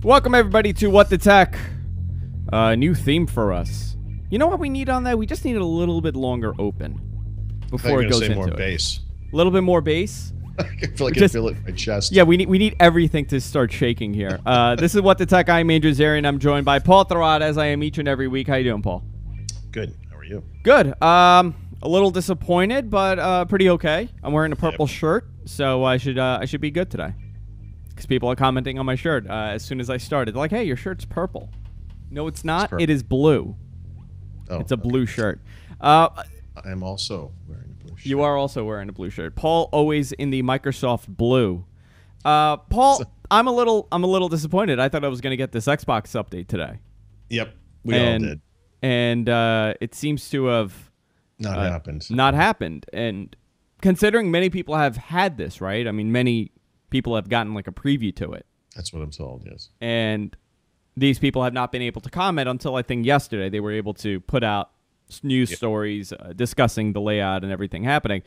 Welcome everybody to What the Tech. New theme for us. You know what we need on that? We just need it a little bit longer open before it goes into more it. Bass. A little bit more bass. I feel like I feel it in my chest. Yeah, we need everything to start shaking here. This is What the Tech. I'm Andrew Zarian. I'm joined by Paul Thurrott, as I am each and every week. How you doing, Paul? Good. How are you? Good. A little disappointed, but pretty okay. I'm wearing a purple shirt, so I should be good today. Because people are commenting on my shirt as soon as I started. They're like, hey, your shirt's purple. No, it's not. It is blue. Oh, it's a blue shirt. I am also wearing a blue shirt. You are also wearing a blue shirt. Paul always in the Microsoft blue. Paul, I'm a little disappointed. I thought I was going to get this Xbox update today. Yep, we all did. And it seems to have not happened. Not happened. And considering many people have had this, right? I mean, many people have gotten like a preview to it. That's what I'm told, yes. And these people have not been able to comment until I think yesterday. They were able to put out news stories discussing the layout and everything happening.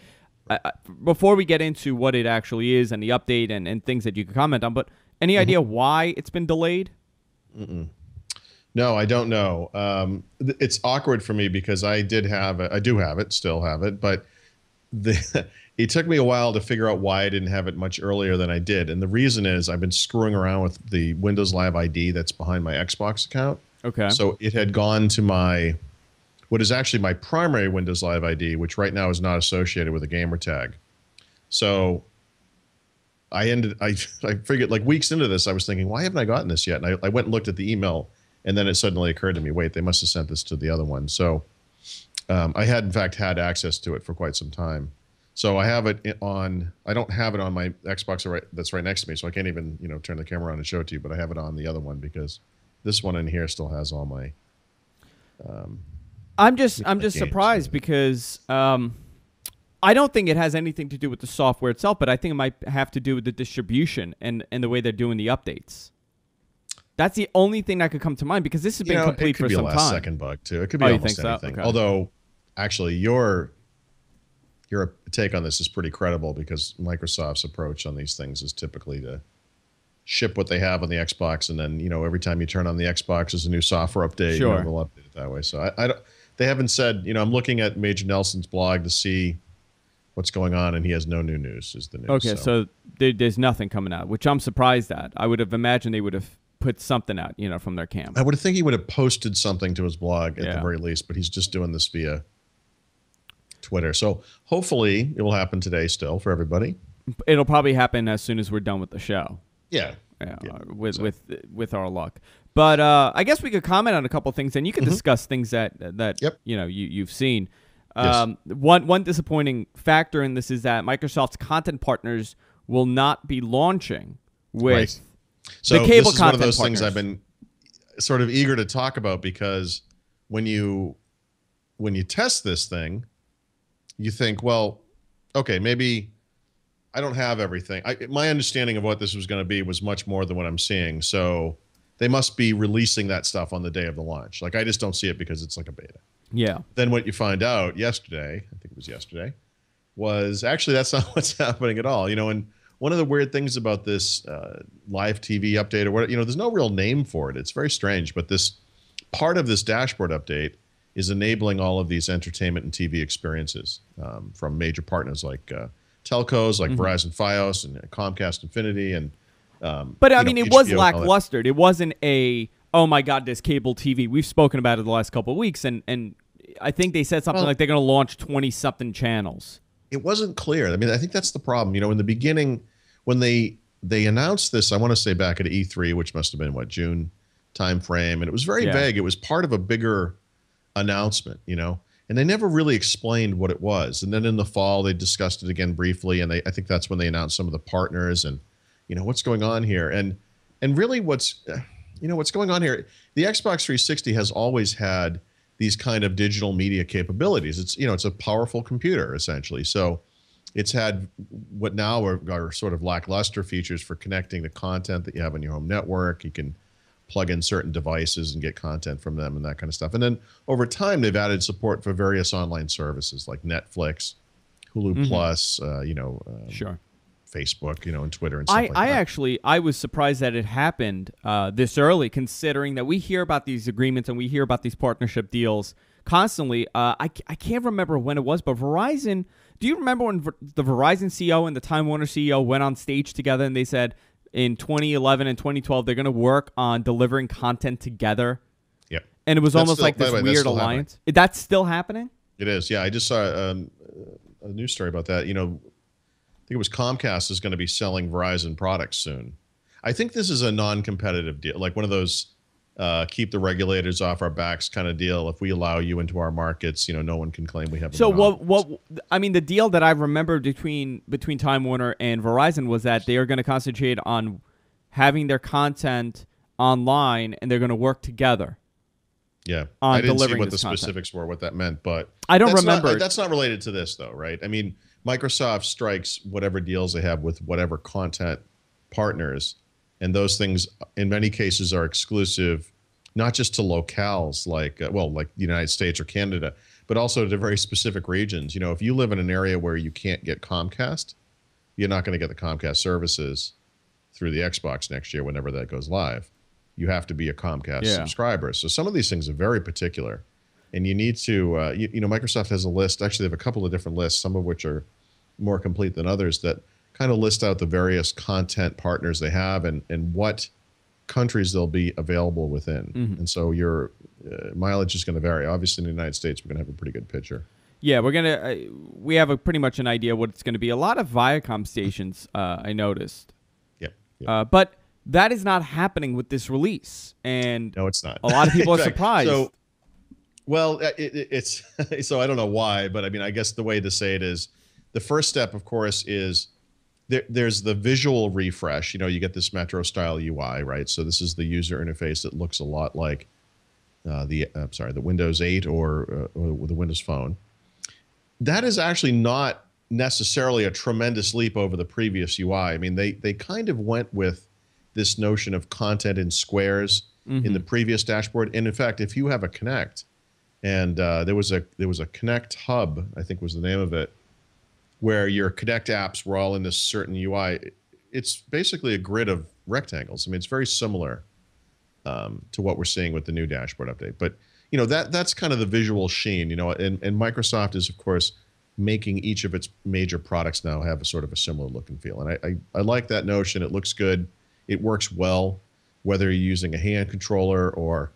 Before we get into what it actually is and the update and things that you can comment on, but any idea why it's been delayed? No, I don't know. It's awkward for me because I do have it, still have it, but it took me a while to figure out why I didn't have it much earlier than I did. And the reason is I've been screwing around with the Windows Live ID that's behind my Xbox account. Okay. So it had gone to what is actually my primary Windows Live ID, which right now is not associated with a gamer tag. So I figured like weeks into this, I was thinking, why haven't I gotten this yet? And I went and looked at the email, and then it suddenly occurred to me, wait, they must have sent this to the other one. So I had, in fact, had access to it for quite some time. So I have it on. I don't have it on my Xbox that's right next to me, so I can't even turn the camera on and show it to you. But I have it on the other one because this one in here still has all my. I'm just surprised because I don't think it has anything to do with the software itself, but I think it might have to do with the distribution and the way they're doing the updates. That's the only thing that could come to mind because this has been complete for some time. It could be a last second bug too. It could be almost anything. Okay. Although, actually, your take on this is pretty credible because Microsoft's approach on these things is typically to ship what they have on the Xbox, and then every time you turn on the Xbox, there's a new software update. Sure. They'll update it that way. So I don't. They haven't said. I'm looking at Major Nelson's blog to see what's going on, and he has no new news. Is the news? Okay, so there's nothing coming out, which I'm surprised at. I would have imagined they would have put something out, from their camp. I would think he would have posted something to his blog at the very least, but he's just doing this via Twitter. So hopefully it will happen today still for everybody. It'll probably happen as soon as we're done with the show. Yeah. With our luck. But I guess we could comment on a couple things, and you could discuss things that you've seen. Yes. One disappointing factor in this is that Microsoft's content partners will not be launching with So the cable this is content one of those partners. things I've been sort of eager to talk about because when you test this thing, you think, well, okay, maybe I don't have everything. My understanding of what this was going to be was much more than what I'm seeing. So they must be releasing that stuff on the day of the launch. Like I just don't see it because it's like a beta. Yeah. Then what you find out yesterday, I think it was yesterday, was actually that's not what's happening at all. And one of the weird things about this live TV update or what, there's no real name for it. It's very strange, but this part of this dashboard update is enabling all of these entertainment and TV experiences from major partners like telcos, like Verizon Fios and Comcast Infinity. And but I mean, it was HBO lackluster. It wasn't oh my God, this cable TV. We've spoken about it the last couple of weeks, and I think they said something like they're going to launch 20-something channels. It wasn't clear. I mean, I think that's the problem. In the beginning, when they announced this, I want to say back at E3, which must have been June timeframe, and it was very vague. It was part of a bigger announcement, and they never really explained what it was. And then in the fall, they discussed it again briefly, and I think that's when they announced some of the partners and what's going on here. And really, what's going on here? The Xbox 360 has always had these kind of digital media capabilities. It's a powerful computer essentially. So it's had what now are sort of lackluster features for connecting the content that you have on your home network. You can plug in certain devices and get content from them and that kind of stuff. And then over time, they've added support for various online services like Netflix, Hulu Plus, Sure. Facebook, and Twitter and stuff like that. I was surprised that it happened this early, considering that we hear about these agreements and we hear about these partnership deals constantly. I can't remember when it was, but Verizon. Do you remember when the Verizon CEO and the Time Warner CEO went on stage together and they said in 2011 and 2012 they're going to work on delivering content together? Yep. And it was almost like this weird alliance. That's still happening? It is. Yeah, I just saw a news story about that. I think it was Comcast is going to be selling Verizon products soon. I think this is a non-competitive deal, like one of those keep the regulators off our backs kind of deal. If we allow you into our markets, no one can claim we have. So the deal that I remember between Time Warner and Verizon was that they are going to concentrate on having their content online, and they're going to work together. Yeah, on I didn't see delivering what the content. Specifics were, what that meant, but I don't remember. That's not related to this, though, right? I mean, Microsoft strikes whatever deals they have with whatever content partners, and those things, in many cases, are exclusive, not just to locales like the United States or Canada, but also to very specific regions. If you live in an area where you can't get Comcast, you're not going to get the Comcast services through the Xbox next year whenever that goes live. You have to be a Comcast subscriber. So some of these things are very particular, and you need to, Microsoft has a list. Actually, they have a couple of different lists, some of which are more complete than others, that kind of list out the various content partners they have and what countries they'll be available within. Mm-hmm. And so your mileage is going to vary. Obviously, in the United States, we're going to have a pretty good picture. Yeah, we have pretty much an idea what it's going to be. A lot of Viacom stations, I noticed. Yep. But that is not happening with this release, and no, it's not. A lot of people are surprised. So, it's so I don't know why, but I mean, I guess the way to say it is, the first step, of course, is there's the visual refresh. You get this Metro style UI, right? So this is the user interface that looks a lot like the Windows 8 or the Windows Phone. That is actually not necessarily a tremendous leap over the previous UI. I mean, they kind of went with this notion of content in squares in the previous dashboard. And in fact, if you have a Connect, and there was a Connect Hub, I think was the name of it, where your Connect apps were all in this certain UI. It's basically a grid of rectangles. I mean, it's very similar to what we're seeing with the new dashboard update. But that's kind of the visual sheen. And Microsoft is, of course, making each of its major products now have a sort of a similar look and feel. And I like that notion. It looks good. It works well, whether you're using a hand controller or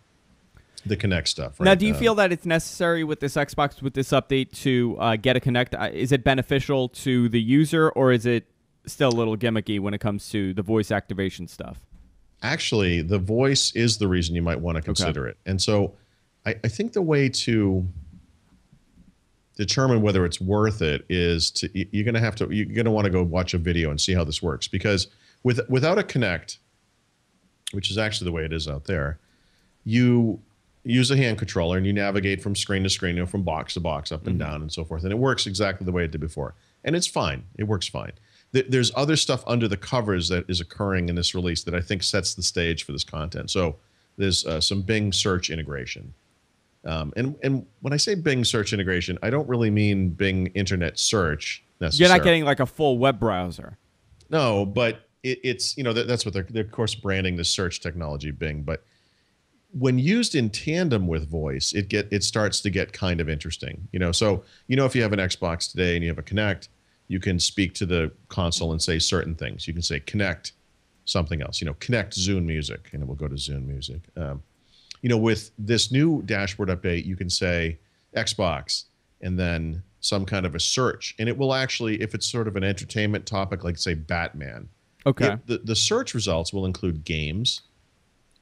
the Kinect stuff. Right? Now, do you feel that it's necessary with this Xbox, with this update, to get a Kinect? Is it beneficial to the user, or is it still a little gimmicky when it comes to the voice activation stuff? Actually, the voice is the reason you might want to consider it. And so I think the way to determine whether it's worth it is you're going to want to go watch a video and see how this works, because without a Kinect, which is actually the way it is out there, you use a hand controller and you navigate from screen to screen, from box to box, up and down and so forth. And it works exactly the way it did before. And it's fine. It works fine. There's other stuff under the covers that is occurring in this release that I think sets the stage for this content. So there's some Bing search integration. And when I say Bing search integration, I don't really mean Bing internet search necessarily. You're not getting like a full web browser. No, but it's, that's what they're of course branding the search technology Bing. But when used in tandem with voice, it starts to get kind of interesting. So if you have an Xbox today and you have a Kinect, you can speak to the console and say certain things. You can say Connect something else. Connect Zune Music, and it will go to Zune Music. With this new dashboard update, you can say Xbox and then some kind of a search, and it will actually, if it's sort of an entertainment topic, like say Batman, the search results will include games,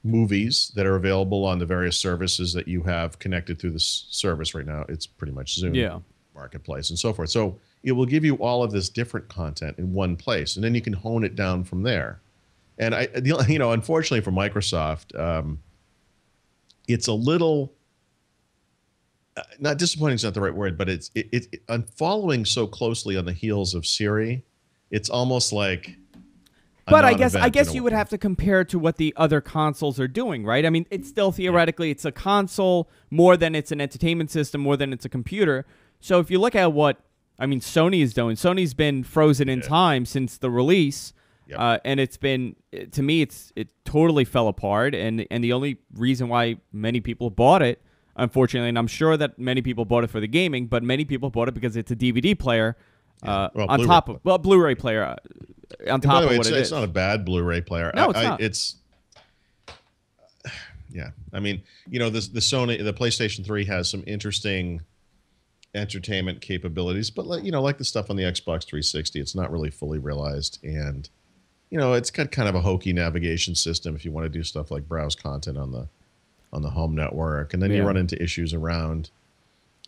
movies that are available on the various services that you have connected through this service right now. It's pretty much Zune Marketplace and so forth. So it will give you all of this different content in one place, and then you can hone it down from there. And unfortunately for Microsoft, it's a little not disappointing is not the right word, but it's I'm following so closely on the heels of Siri. It's almost like. But I guess you would have to compare to what the other consoles are doing, right? I mean, it's still theoretically it's a console more than it's an entertainment system, more than it's a computer. So if you look at what I mean, Sony is doing. Sony's been frozen in time since the release, and it's been, to me, it totally fell apart. And the only reason why many people bought it, unfortunately, and I'm sure that many people bought it for the gaming, but many people bought it because it's a DVD player on top of Blu-ray player on top of what it is. It's not a bad Blu-ray player. No, it's not. Yeah, I mean, the PlayStation 3 has some interesting entertainment capabilities, but like the stuff on the Xbox 360, it's not really fully realized, and it's got kind of a hokey navigation system if you want to do stuff like browse content on the home network, and then you run into issues around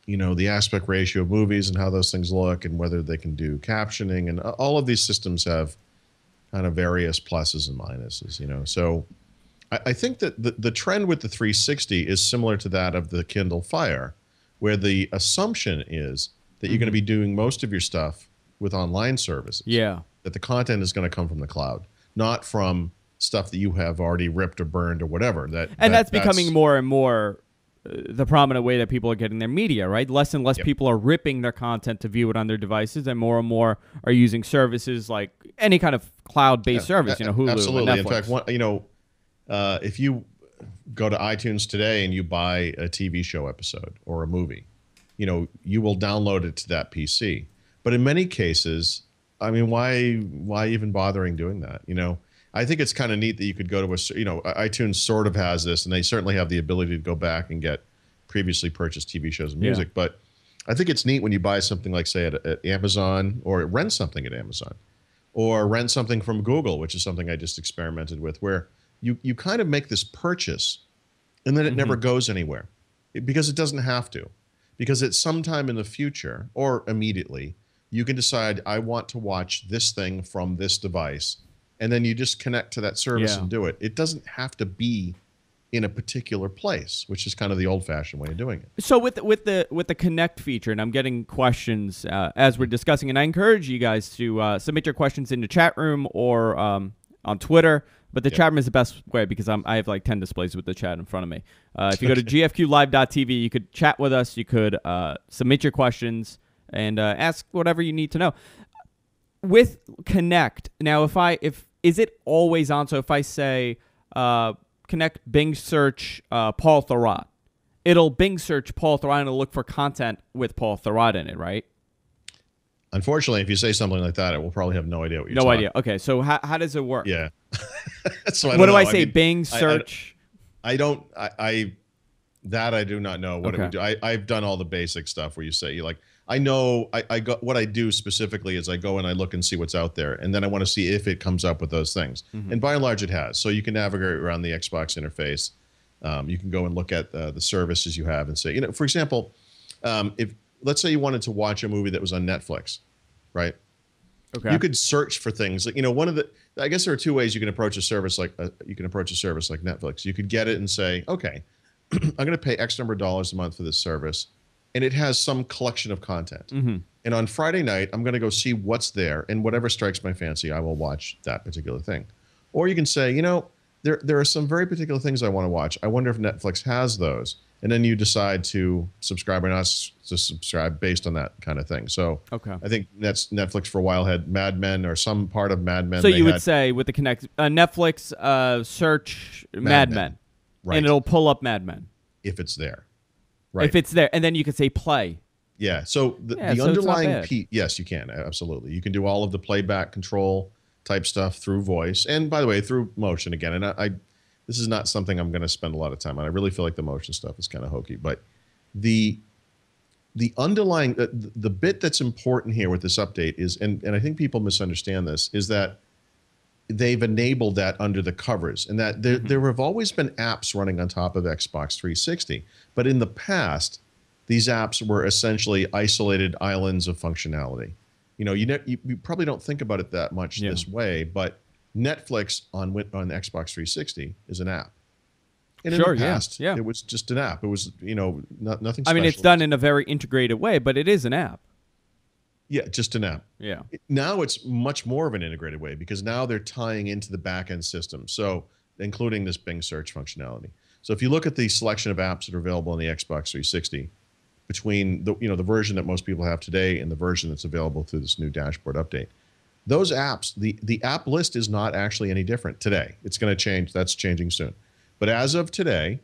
the aspect ratio of movies and how those things look and whether they can do captioning, and all of these systems have kind of various pluses and minuses, so I think that the trend with the 360 is similar to that of the Kindle Fire, where the assumption is that you're going to be doing most of your stuff with online services. Yeah. That the content is going to come from the cloud, not from stuff that you have already ripped or burned or whatever. That's becoming more and more the prominent way that people are getting their media, right? Less and less people are ripping their content to view it on their devices, and more are using services like any kind of cloud-based service, Hulu, absolutely. and Netflix. In fact, if you go to iTunes today and you buy a TV show episode or a movie, you will download it to that PC. But in many cases, I mean, why even bothering doing that? I think it's kind of neat that you could go to iTunes sort of has this, and they certainly have the ability to go back and get previously purchased TV shows and music. But I think it's neat when you buy something like, say, at Amazon, or rent something at Amazon, or rent something from Google, which is something I just experimented with, where you kind of make this purchase, and then it never goes anywhere, because it doesn't have to. Because at some time in the future, or immediately, you can decide, I want to watch this thing from this device, and then you just connect to that service and do it. It doesn't have to be in a particular place, which is kind of the old-fashioned way of doing it. So with the Connect feature, and I'm getting questions as we're discussing, and I encourage you guys to submit your questions in the chat room or on Twitter. But the chat room is the best way, because I have like 10 displays with the chat in front of me. If you go to gfqlive.tv, you could chat with us. You could submit your questions and ask whatever you need to know. With Connect, now is it always on? So if I say Connect Bing search Paul Thurrott, it'll Bing search Paul Thurrott and it'll look for content with Paul Thurrott in it, right? Unfortunately, if you say something like that, it will probably have no idea what you're talking about. No idea. Okay, so how does it work? Yeah. So what do I say? Bing search? I do not know what it would do. I've done all the basic stuff where you say, I know what I do specifically is I go and I look and see what's out there, and then I want to see if it comes up with those things. And by and large, it has. So you can navigate around the Xbox interface. You can go and look at the services you have and say, for example, if let's say you wanted to watch a movie that was on Netflix, right? Okay. You could search for things. I guess there are two ways you can approach a service like Netflix. You could get it and say, okay, I'm going to pay X number of dollars a month for this service, and it has some collection of content. And on Friday night, I'm going to go see what's there, and whatever strikes my fancy, I will watch that particular thing. Or you can say, there are some very particular things I want to watch. I wonder if Netflix has those. And then you decide to subscribe or not to subscribe based on that kind of thing. So I think Netflix for a while had Mad Men or some part of Mad Men. So you would say with the Connect, Netflix search Mad Men. Right. And it'll pull up Mad Men. If it's there. Right. If it's there. And then you can say play. Yeah. So the underlying piece, yes, you can. Absolutely. You can do all of the playback control type stuff through voice. And by the way, through motion again. And this is not something I'm going to spend a lot of time on. I really feel like the motion stuff is kind of hokey. But the underlying, the bit that's important here with this update is, and I think people misunderstand this, is that they've enabled that under the covers. And that there have always been apps running on top of Xbox 360. But in the past, these apps were essentially isolated islands of functionality. You probably don't think about it that much this way, but Netflix on Xbox 360 is an app. And in the past, it was just an app. It was, nothing special. I mean, it's done in a very integrated way, but it is an app. Yeah, just an app. Yeah. Now it's much more of an integrated way, because now they're tying into the back-end system, so including this Bing search functionality. So if you look at the selection of apps that are available on the Xbox 360, between the version that most people have today and the version that's available through this new dashboard update. Those apps, the app list is not actually any different today. It's going to change. That's changing soon. But as of today,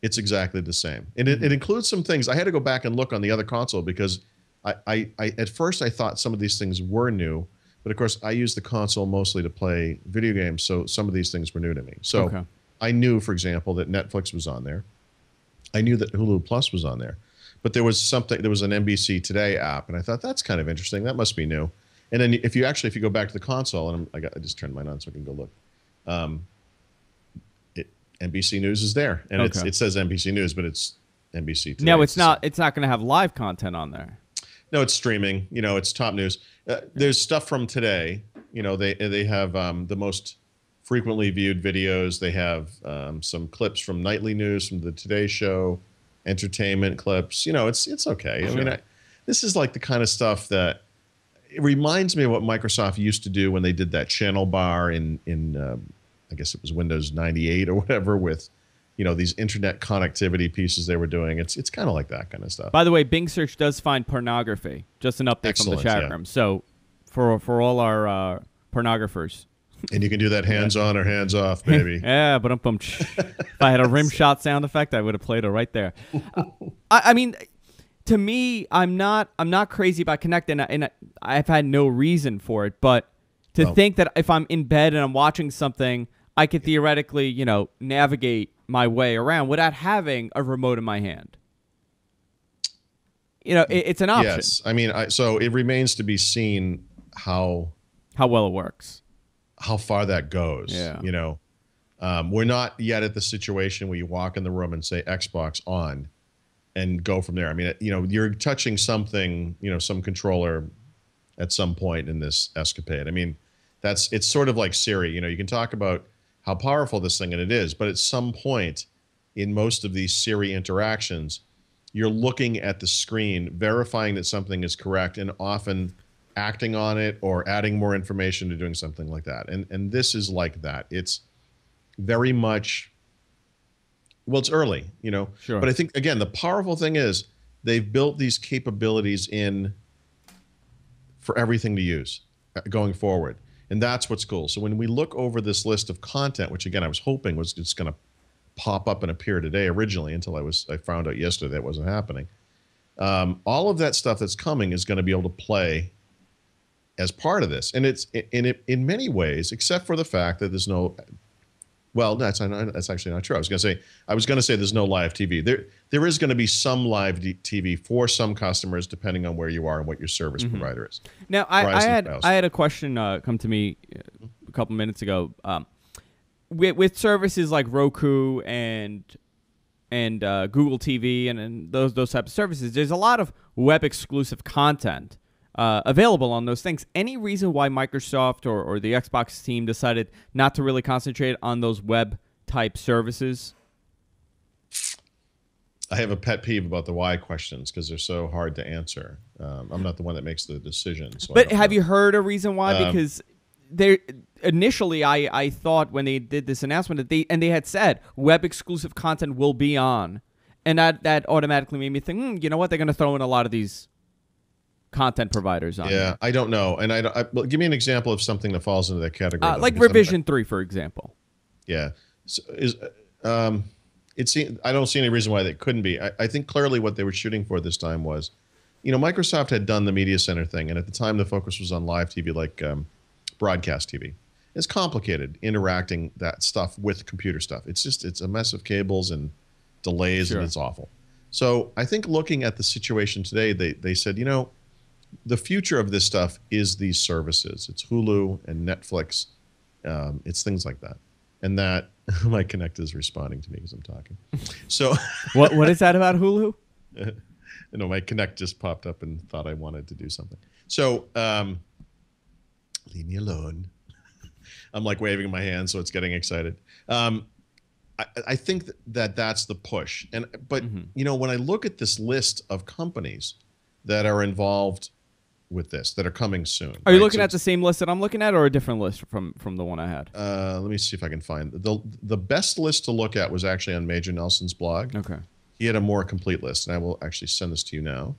it's exactly the same. And it includes some things. I had to go back and look on the other console because I at first I thought some of these things were new, but of course I use the console mostly to play video games, so some of these things were new to me. So I knew, for example, that Netflix was on there. I knew that Hulu Plus was on there. But there was an NBC Today app, and I thought that's kind of interesting. That must be new. And then if you go back to the console, and I just turned mine on so I can go look. NBC News is there, and it says NBC News, but it's NBC Today. No, it's not. It's not going to have live content on there. No, it's streaming. It's top news. There's stuff from today. They have the most frequently viewed videos. They have some clips from nightly news from the Today Show, entertainment clips. It's okay. Sure. I mean, this is like the kind of stuff that it reminds me of what Microsoft used to do when they did that channel bar in I guess it was Windows 98 or whatever with these internet connectivity pieces they were doing. It's kind of like that kind of stuff. By the way, Bing search does find pornography. Just an update from the chat room. So for all our pornographers. And you can do that hands on or hands off, baby. Yeah, but if I had a rim shot sound effect, I would have played it right there. I mean, to me, I'm not crazy about connecting, and I've had no reason for it. But to think that if I'm in bed and I'm watching something, I could theoretically, navigate my way around without having a remote in my hand. It's an option. Yes, I mean, so it remains to be seen how well it works. How far that goes. Yeah. We're not yet at the situation where you walk in the room and say Xbox on and go from there. I mean, you're touching something, some controller at some point in this escapade. I mean, it's sort of like Siri. You can talk about how powerful this thing and it is, but at some point in most of these Siri interactions, you're looking at the screen, verifying that something is correct, and often acting on it or adding more information to doing something like that. And this is like that. It's very much, well, it's early, Sure. But I think, again, the powerful thing is they've built these capabilities in for everything to use going forward. And that's what's cool. So when we look over this list of content, which again, I was hoping was just going to pop up and appear today originally until I found out yesterday that wasn't happening. All of that stuff that's coming is going to be able to play as part of this. And it's in many ways, except for the fact that there's no, well, that's actually not true. I was going to say there's no live TV. There is going to be some live TV for some customers, depending on where you are and what your service provider is. Now, I had a question come to me a couple minutes ago. With services like Roku and Google TV and those types of services, there's a lot of web exclusive content available on those things. Any reason why Microsoft or the Xbox team decided not to really concentrate on those web type services? I have a pet peeve about the why questions because they're so hard to answer. I'm not the one that makes the decision. So but have you heard a reason why? Because initially I thought when they did this announcement that they had said web exclusive content will be on, and that automatically made me think, you know what, they're going to throw in a lot of these content providers on. Yeah, I don't know, and well, give me an example of something that falls into that category. Like Revision 3, for example. Yeah, so I don't see any reason why that couldn't be. I think clearly what they were shooting for this time was, Microsoft had done the media center thing, and at the time the focus was on live TV, like broadcast TV. It's complicated interacting that stuff with computer stuff. It's a mess of cables and delays, and it's awful. So I think looking at the situation today, they said, the future of this stuff is these services. It's Hulu and Netflix. It's things like that. And that my Connect is responding to me because I'm talking. So what is that about Hulu? My Connect just popped up and thought I wanted to do something. So leave me alone. I'm like waving my hand, so it's getting excited. I think that's the push. But when I look at this list of companies that are involved with this, that are coming soon. Are you looking at the same list that I'm looking at, or a different list from the one I had? Let me see if I can find the best list to look at was actually on Major Nelson's blog. Okay. He had a more complete list, and I will actually send this to you now.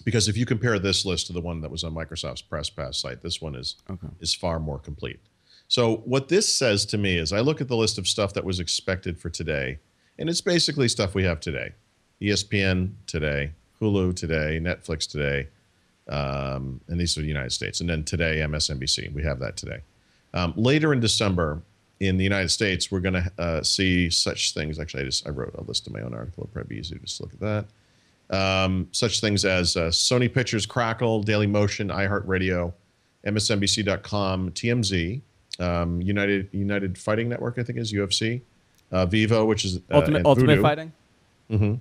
Because if you compare this list to the one that was on Microsoft's Press Pass site, this one is far more complete. So what this says to me is I look at the list of stuff that was expected for today, and it's basically stuff we have today. ESPN today, Hulu today, Netflix today, and these are the United States. And then today, MSNBC. We have that today. Later in December, in the United States, we're going to see such things. Actually, I wrote a list in my own article. It'll probably be easier to just look at that. Such things as Sony Pictures, Crackle, Daily Motion, iHeartRadio, MSNBC.com, TMZ, United Fighting Network, I think is UFC, Vivo, which is Ultimate Fighting.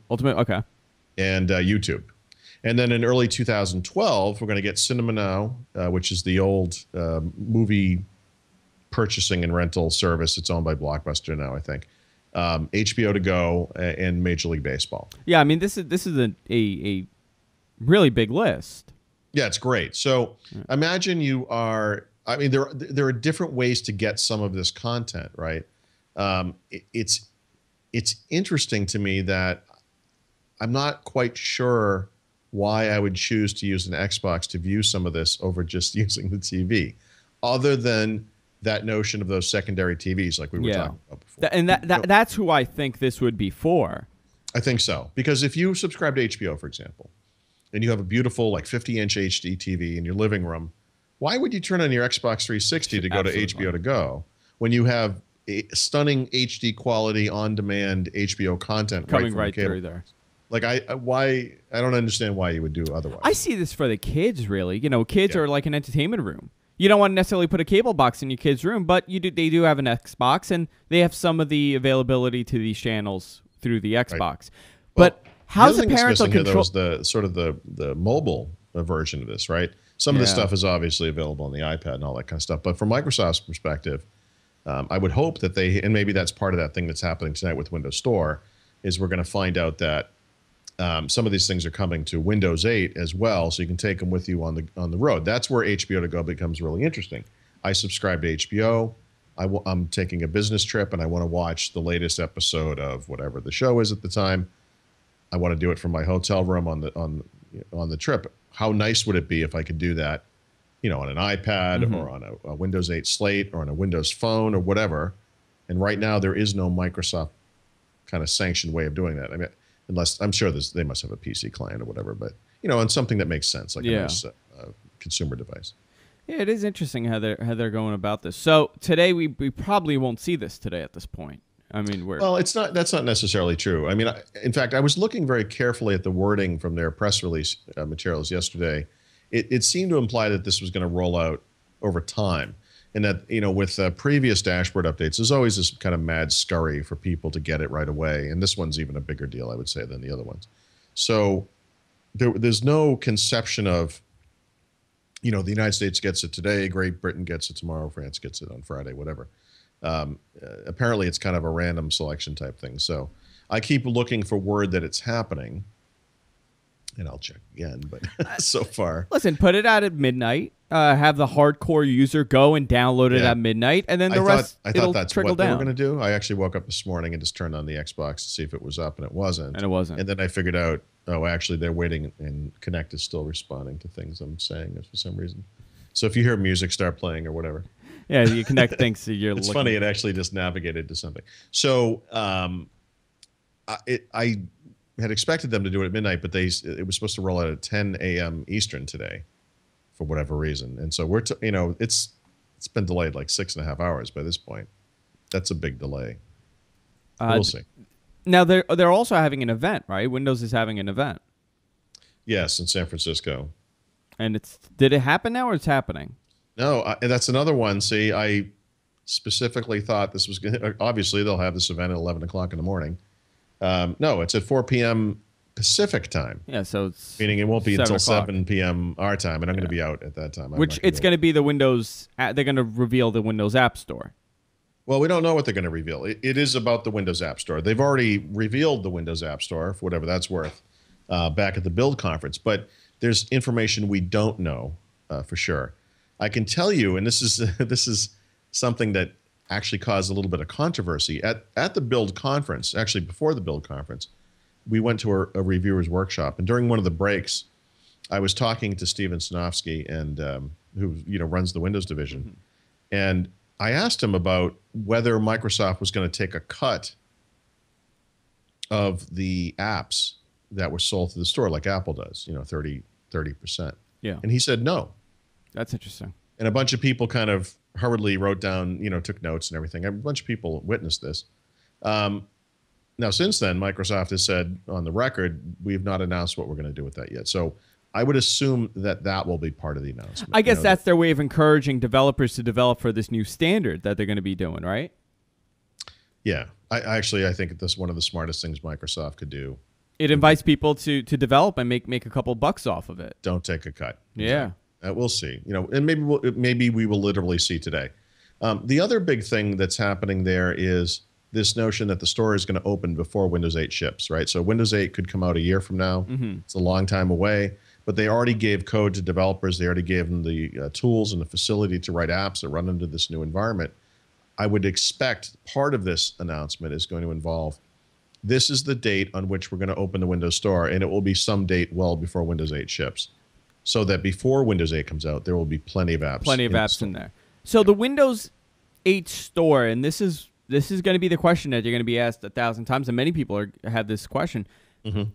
Ultimate, okay. And YouTube. And then in early 2012, we're going to get Cinema Now, which is the old movie purchasing and rental service. It's owned by Blockbuster now, I think. HBO to go and Major League Baseball. Yeah, I mean this is a really big list. Yeah, it's great. So imagine you are. I mean, there are different ways to get some of this content, right? It's interesting to me that I'm not quite sure why I would choose to use an Xbox to view some of this over just using the TV, other than that notion of those secondary TVs like we were talking about before. And that's who I think this would be for. I think so. Because if you subscribe to HBO, for example, and you have a beautiful like 50-inch HD TV in your living room, why would you turn on your Xbox 360 to go to HBO to go when you have a stunning HD quality on-demand HBO content coming right through there? Like I don't understand why you would do otherwise. I see this for the kids, really. You know, kids are like an entertainment room. You don't want to necessarily put a cable box in your kid's room, but they do have an Xbox, and they have some of the availability to these channels through the Xbox. Right. But well, how's the parental control? The sort of the mobile version of this, right? Some of this stuff is obviously available on the iPad and all that kind of stuff. But from Microsoft's perspective, I would hope that and maybe that's part of that thing that's happening tonight with Windows Store, is we're going to find out that some of these things are coming to Windows 8 as well, so you can take them with you on the road. That's where HBO to go becomes really interesting. I subscribe to HBO. I'm taking a business trip, and I want to watch the latest episode of whatever the show is at the time. I want to do it from my hotel room on the trip. How nice would it be if I could do that, you know, on an iPad or on a Windows 8 slate or on a Windows phone or whatever? And right now there is no Microsoft kind of sanctioned way of doing that. I mean, unless I'm sure they must have a PC client or whatever, but you know, on something that makes sense, like a nice consumer device. Yeah, it is interesting how they're going about this. So today we probably won't see this today at this point. I mean, that's not necessarily true. I mean, in fact, I was looking very carefully at the wording from their press release materials yesterday. It seemed to imply that this was going to roll out over time, and that, you know, with previous dashboard updates, there's always this kind of mad scurry for people to get it right away, and this one's even a bigger deal, I would say, than the other ones. So there's no conception of, you know, the United States gets it today, Great Britain gets it tomorrow, France gets it on Friday, whatever. Apparently it's kind of a random selection type thing. So I keep looking for word that it's happening, and I'll check again, but so far. Listen, put it out at midnight, have the hardcore user go and download it at midnight, and then the rest it'll trickle down. They were going to do. I actually woke up this morning and just turned on the Xbox to see if it was up, and it wasn't. And then I figured out, oh, actually they're waiting, and Connect is still responding to things I'm saying for some reason. So if you hear music start playing or whatever. Yeah, you Connect thinks you're It's funny, it actually just navigated to something. So I had expected them to do it at midnight, but it was supposed to roll out at 10 a.m. Eastern today for whatever reason. And so you know, it's been delayed like 6.5 hours by this point. That's a big delay. We'll see. Now they're also having an event, right? Windows is having an event. Yes, in San Francisco. And did it happen now, or it's happening? No, and that's another one. See, I specifically thought this was going to, obviously they'll have this event at 11 o'clock in the morning. No, it's at 4 p.m. Pacific time. Yeah, so it's meaning it won't be until 7 p.m. our time, and I'm going to be out at that time. Which it's going to be the Windows. They're going to reveal the Windows App Store. Well, we don't know what they're going to reveal. It is about the Windows App Store. They've already revealed the Windows App Store, for whatever that's worth, back at the Build conference. But there's information we don't know for sure. I can tell you, and this is something that actually caused a little bit of controversy at the Build conference. Actually, before the Build conference, we went to a reviewers workshop, and during one of the breaks, I was talking to Steven Sinofsky, and who runs the Windows division, and I asked him about whether Microsoft was going to take a cut of the apps that were sold through the store, like Apple does, 30%. Yeah. And he said no. That's interesting. And a bunch of people kind of hurriedly wrote down, took notes and everything. A bunch of people witnessed this. Now, since then, Microsoft has said on the record, we have not announced what we're going to do with that yet. So I would assume that will be part of the announcement. I guess that's their way of encouraging developers to develop for this new standard that they're going to be doing, right? Yeah. I think that's one of the smartest things Microsoft could do. It invites people to develop and make a couple bucks off of it. Don't take a cut. Yeah. We'll see. And maybe we will literally see today. The other big thing that's happening there is this notion that the store is going to open before Windows 8 ships, right? So Windows 8 could come out a year from now. It's a long time away, but they already gave code to developers. They already gave them the tools and the facility to write apps that run into this new environment. I would expect part of this announcement is going to involve, this is the date on which we're going to open the Windows Store, and it will be some date well before Windows 8 ships, so that before Windows 8 comes out, there will be plenty of apps. Plenty of apps in there. So the Windows 8 Store, and this is going to be the question that you're going to be asked 1,000 times, and many people have this question.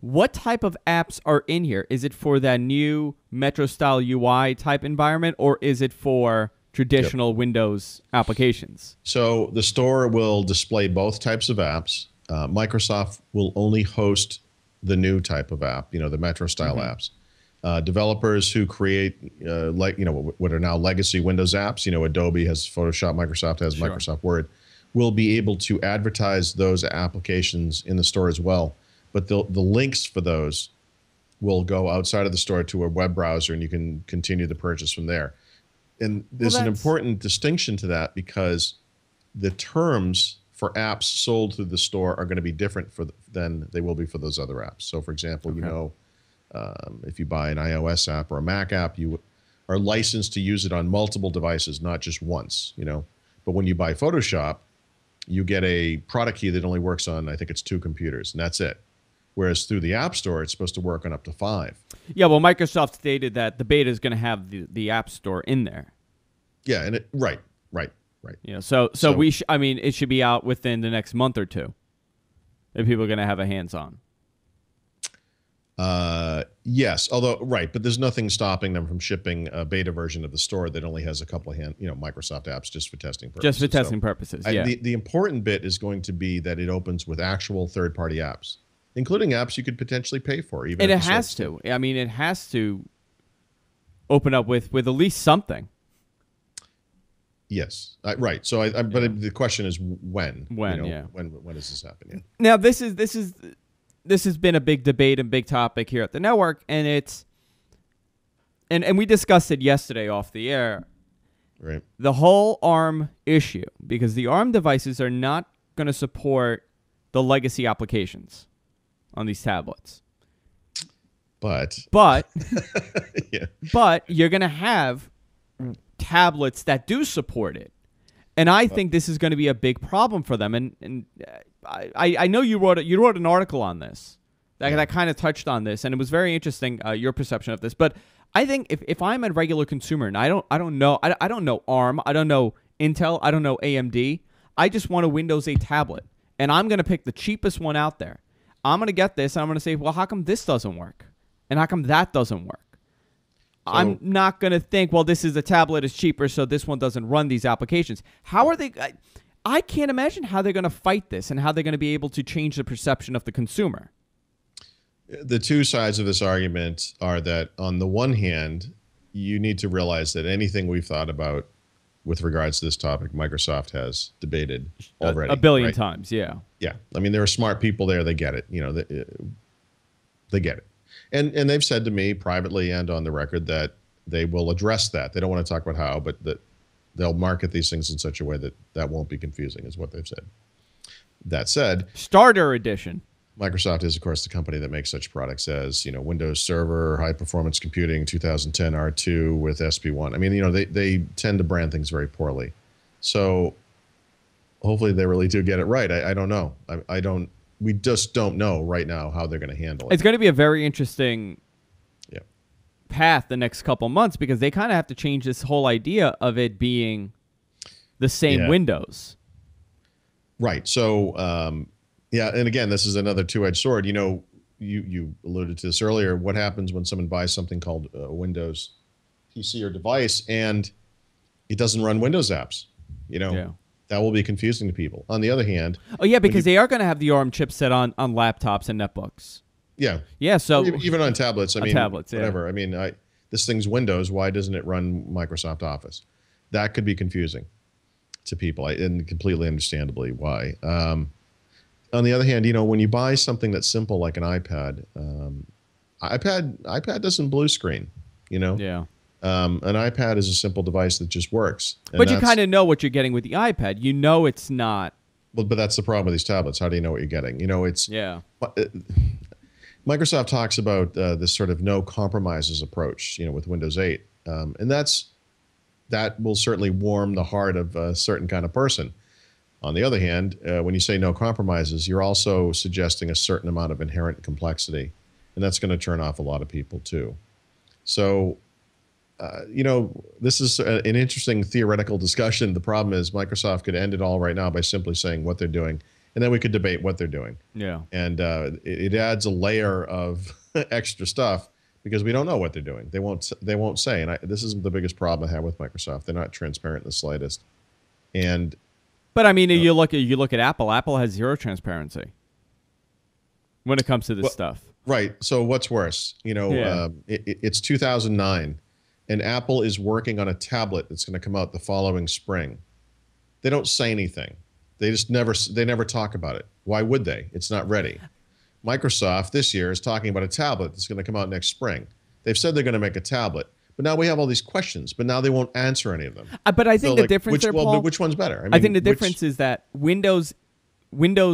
What type of apps are in here? Is it for that new Metro-style UI type environment, or is it for traditional Windows applications? So the store will display both types of apps. Microsoft will only host the new type of app, the Metro-style apps. Developers who create, what are now legacy Windows apps, Adobe has Photoshop, Microsoft has Microsoft Word, will be able to advertise those applications in the store as well. But the links for those will go outside of the store to a web browser, and you can continue the purchase from there. And there's an important distinction to that, because the terms for apps sold through the store are going to be different than they will be for those other apps. So, for example, if you buy an iOS app or a Mac app, you are licensed to use it on multiple devices, not just once. But when you buy Photoshop, you get a product key that only works on, I think it's 2 computers, and that's it. Whereas through the App Store, it's supposed to work on up to 5. Yeah, well, Microsoft stated that the beta is going to have the App Store in there. Yeah, and right. So it should be out within the next month or two, if people are going to have a hands-on. Yes, but there's nothing stopping them from shipping a beta version of the store that only has a couple of Microsoft apps just for testing purposes. Just for testing purposes, yeah. The important bit is going to be that it opens with actual third-party apps, including apps you could potentially pay for. And it has to. I mean, it has to open up with at least something. Yes, right. So, but the question is when. When does this happen? Yeah. Now, this has been a big debate and big topic here at the network, and and we discussed it yesterday off the air. Right. The whole ARM issue, because the ARM devices are not going to support the legacy applications on these tablets. But yeah. But you're going to have tablets that do support it. And I think this is going to be a big problem for them. And I know you wrote an article on this that kind of touched on this, and it was very interesting, your perception of this. But I think if I'm a regular consumer and I don't know ARM, I don't know Intel, I don't know AMD, I just want a Windows 8 tablet, and I'm going to pick the cheapest one out there. I'm going to get this, and I'm going to say, well, how come this doesn't work? And how come that doesn't work? So, I'm not going to think, well, this is a tablet is cheaper, so this one doesn't run these applications. How are they? I can't imagine how they're going to fight this and how they're going to be able to change the perception of the consumer. The two sides of this argument are that, on the one hand, you need to realize that anything we've thought about with regards to this topic, Microsoft has debated already. A billion times, yeah. Yeah. I mean, there are smart people there. They get it. They get it. And they've said to me privately and on the record that they will address that. They don't want to talk about how, but that they'll market these things in such a way that won't be confusing, is what they've said. That said, Starter Edition. Microsoft is, of course, the company that makes such products as, Windows Server, High Performance Computing, 2010 R2 with SP1. I mean, they tend to brand things very poorly. So hopefully they really do get it right. I don't know. I don't. We just don't know right now how they're going to handle it. It's going to be a very interesting Yeah. path the next couple months because they kind of have to change this whole idea of it being the same Windows. Right. So, yeah, and again, this is another two-edged sword. You know, you alluded to this earlier. What happens when someone buys something called a Windows PC or device and it doesn't run Windows apps? You know, that will be confusing to people. On the other hand, oh yeah, because they are going to have the ARM chipset on laptops and netbooks. Yeah. Yeah. So even on tablets, I mean, tablets, whatever. I mean, this thing's Windows. Why doesn't it run Microsoft Office? That could be confusing to people, and completely understandably why. On the other hand, you know, when you buy something that's simple like an iPad, iPad doesn't blue screen, you know? Yeah. An iPad is a simple device that just works. But you kind of know what you're getting with the iPad. You know it's not. Well, but that's the problem with these tablets. How do you know what you're getting? You know, it's... Yeah. Microsoft talks about this sort of no compromises approach, you know, with Windows 8. And that will certainly warm the heart of a certain kind of person. On the other hand, when you say no compromises, you're also suggesting a certain amount of inherent complexity, and that's going to turn off a lot of people too. So, you know, this is an interesting theoretical discussion. The problem is Microsoft could end it all right now by simply saying what they're doing, and then we could debate what they're doing. Yeah. And it adds a layer of extra stuff because we don't know what they're doing. They won't say. And this is the biggest problem I have with Microsoft. They're not transparent in the slightest. And but I mean, you look at Apple. Apple has zero transparency when it comes to this stuff. Right. So what's worse? You know, it's 2009, and Apple is working on a tablet that's going to come out the following spring. They don't say anything. They just never talk about it. Why would they? It's not ready. Microsoft this year is talking about a tablet that's going to come out next spring. They've said they're going to make a tablet. But now we have all these questions, but now they won't answer any of them. But I think the difference there, Paul, but which one's better? I think the difference is that Windows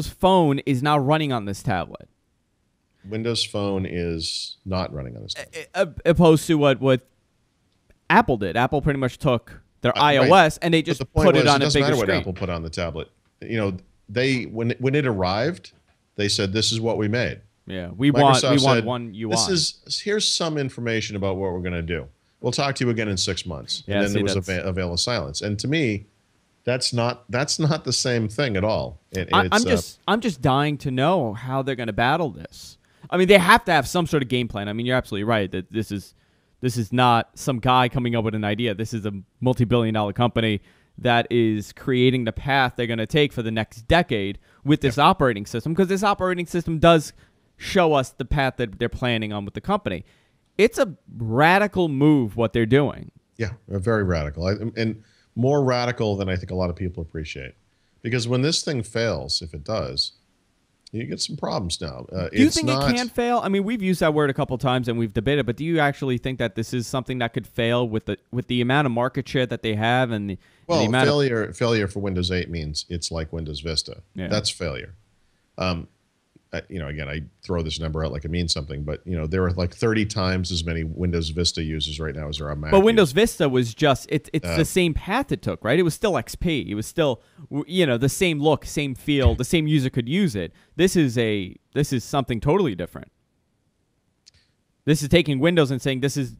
Phone is now running on this tablet. Windows Phone is not running on this tablet. Opposed to what Apple did. Apple pretty much took their iOS and they just put it on a bigger screen. It doesn't matter what Apple put on the tablet. You know, when it arrived, they said, this is what we made. Yeah, we want one UI. Here's some information about what we're going to do. We'll talk to you again in 6 months. Yeah, and then there was a veil of silence. And to me, that's not the same thing at all. I'm just dying to know how they're going to battle this. I mean, they have to have some sort of game plan. I mean, you're absolutely right that this is not some guy coming up with an idea. This is a multi-billion-dollar company that is creating the path they're going to take for the next decade with this operating system, because this operating system does show us the path that they're planning on with the company. It's a radical move what they're doing. Yeah, very radical, and more radical than I think a lot of people appreciate. Because when this thing fails, if it does, you get some problems now. Do you think it can fail? I mean, we've used that word a couple of times and we've debated, but do you actually think that this is something that could fail with the amount of market share that they have and the amount failure for Windows 8 means it's like Windows Vista. Yeah. That's failure. You know, again, I throw this number out like it means something, but you know, there are like 30 times as many Windows Vista users right now as there are Mac. But Windows Vista was just it's the same path it took, right? It was still XP. It was still, you know, the same look, same feel, the same user could use it. This is something totally different. This is taking Windows and saying this is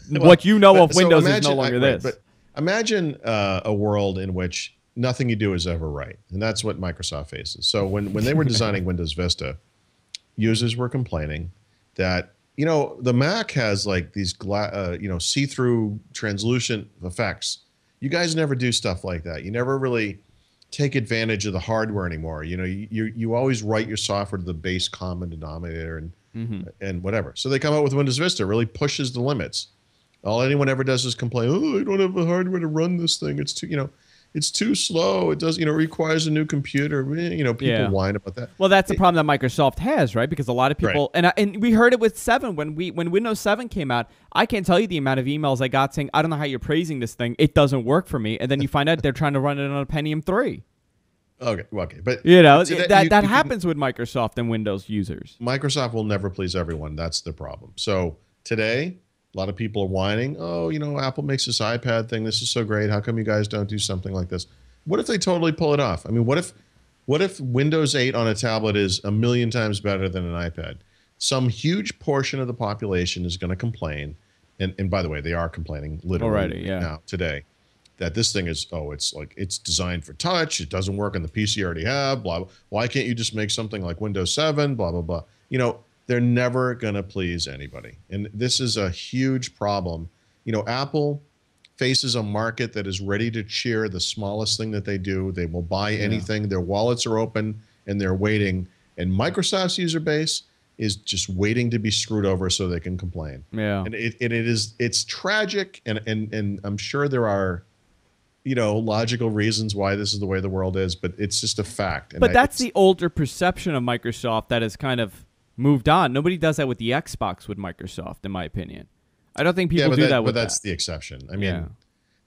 what you know of Windows is no longer this. But imagine a world in which nothing you do is ever right, and that's what Microsoft faces. So when they were designing Windows Vista, users were complaining that, you know, the Mac has like these you know, see-through translucent effects. You guys never do stuff like that. You never really take advantage of the hardware anymore. You know, you always write your software to the base common denominator and whatever. So they come out with Windows Vista, really pushes the limits. All anyone ever does is complain, oh, I don't have the hardware to run this thing. It's too, you know, it's too slow. It does, you know, requires a new computer. You know, people whine about that. Well, that's the problem that Microsoft has, right? Because a lot of people, and we heard it with 7 when Windows 7 came out. I can't tell you the amount of emails I got saying, I don't know how you're praising this thing. It doesn't work for me. And then you find out they're trying to run it on a Pentium 3. Okay, but you know, that happens with Microsoft and Windows users. Microsoft will never please everyone. That's the problem. So today, a lot of people are whining, oh, you know, Apple makes this iPad thing. This is so great. How come you guys don't do something like this? What if they totally pull it off? I mean, what if Windows 8 on a tablet is a million times better than an iPad? Some huge portion of the population is going to complain, and by the way, they are complaining literally now today, that this thing is, it's designed for touch. It doesn't work on the PC you already have. Blah, blah. Why can't you just make something like Windows 7? Blah, blah, blah. You know, they're never going to please anybody. And this is a huge problem. You know, Apple faces a market that is ready to cheer the smallest thing that they do. They will buy anything. Their wallets are open and they're waiting. And Microsoft's user base is just waiting to be screwed over so they can complain. Yeah. And it's tragic. And I'm sure there are, you know, logical reasons why this is the way the world is, but it's just a fact. And but that's the older perception of Microsoft that has kind of moved on. Nobody does that with the Xbox with Microsoft, in my opinion. I don't think people do that with that. But that's the exception. I mean,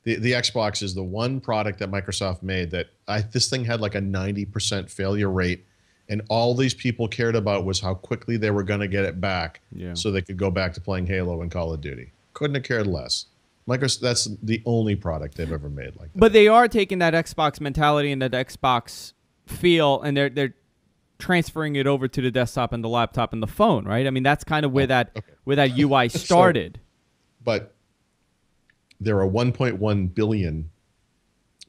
the Xbox is the one product that Microsoft made that this thing had like a 90% failure rate, and all these people cared about was how quickly they were going to get it back so they could go back to playing Halo and Call of Duty. Couldn't have cared less. Microsoft, that's the only product they've ever made like that. But they are taking that Xbox mentality and that Xbox feel, and they're transferring it over to the desktop and the laptop and the phone, right? I mean, that's kind of where that UI started. But there are 1.1 billion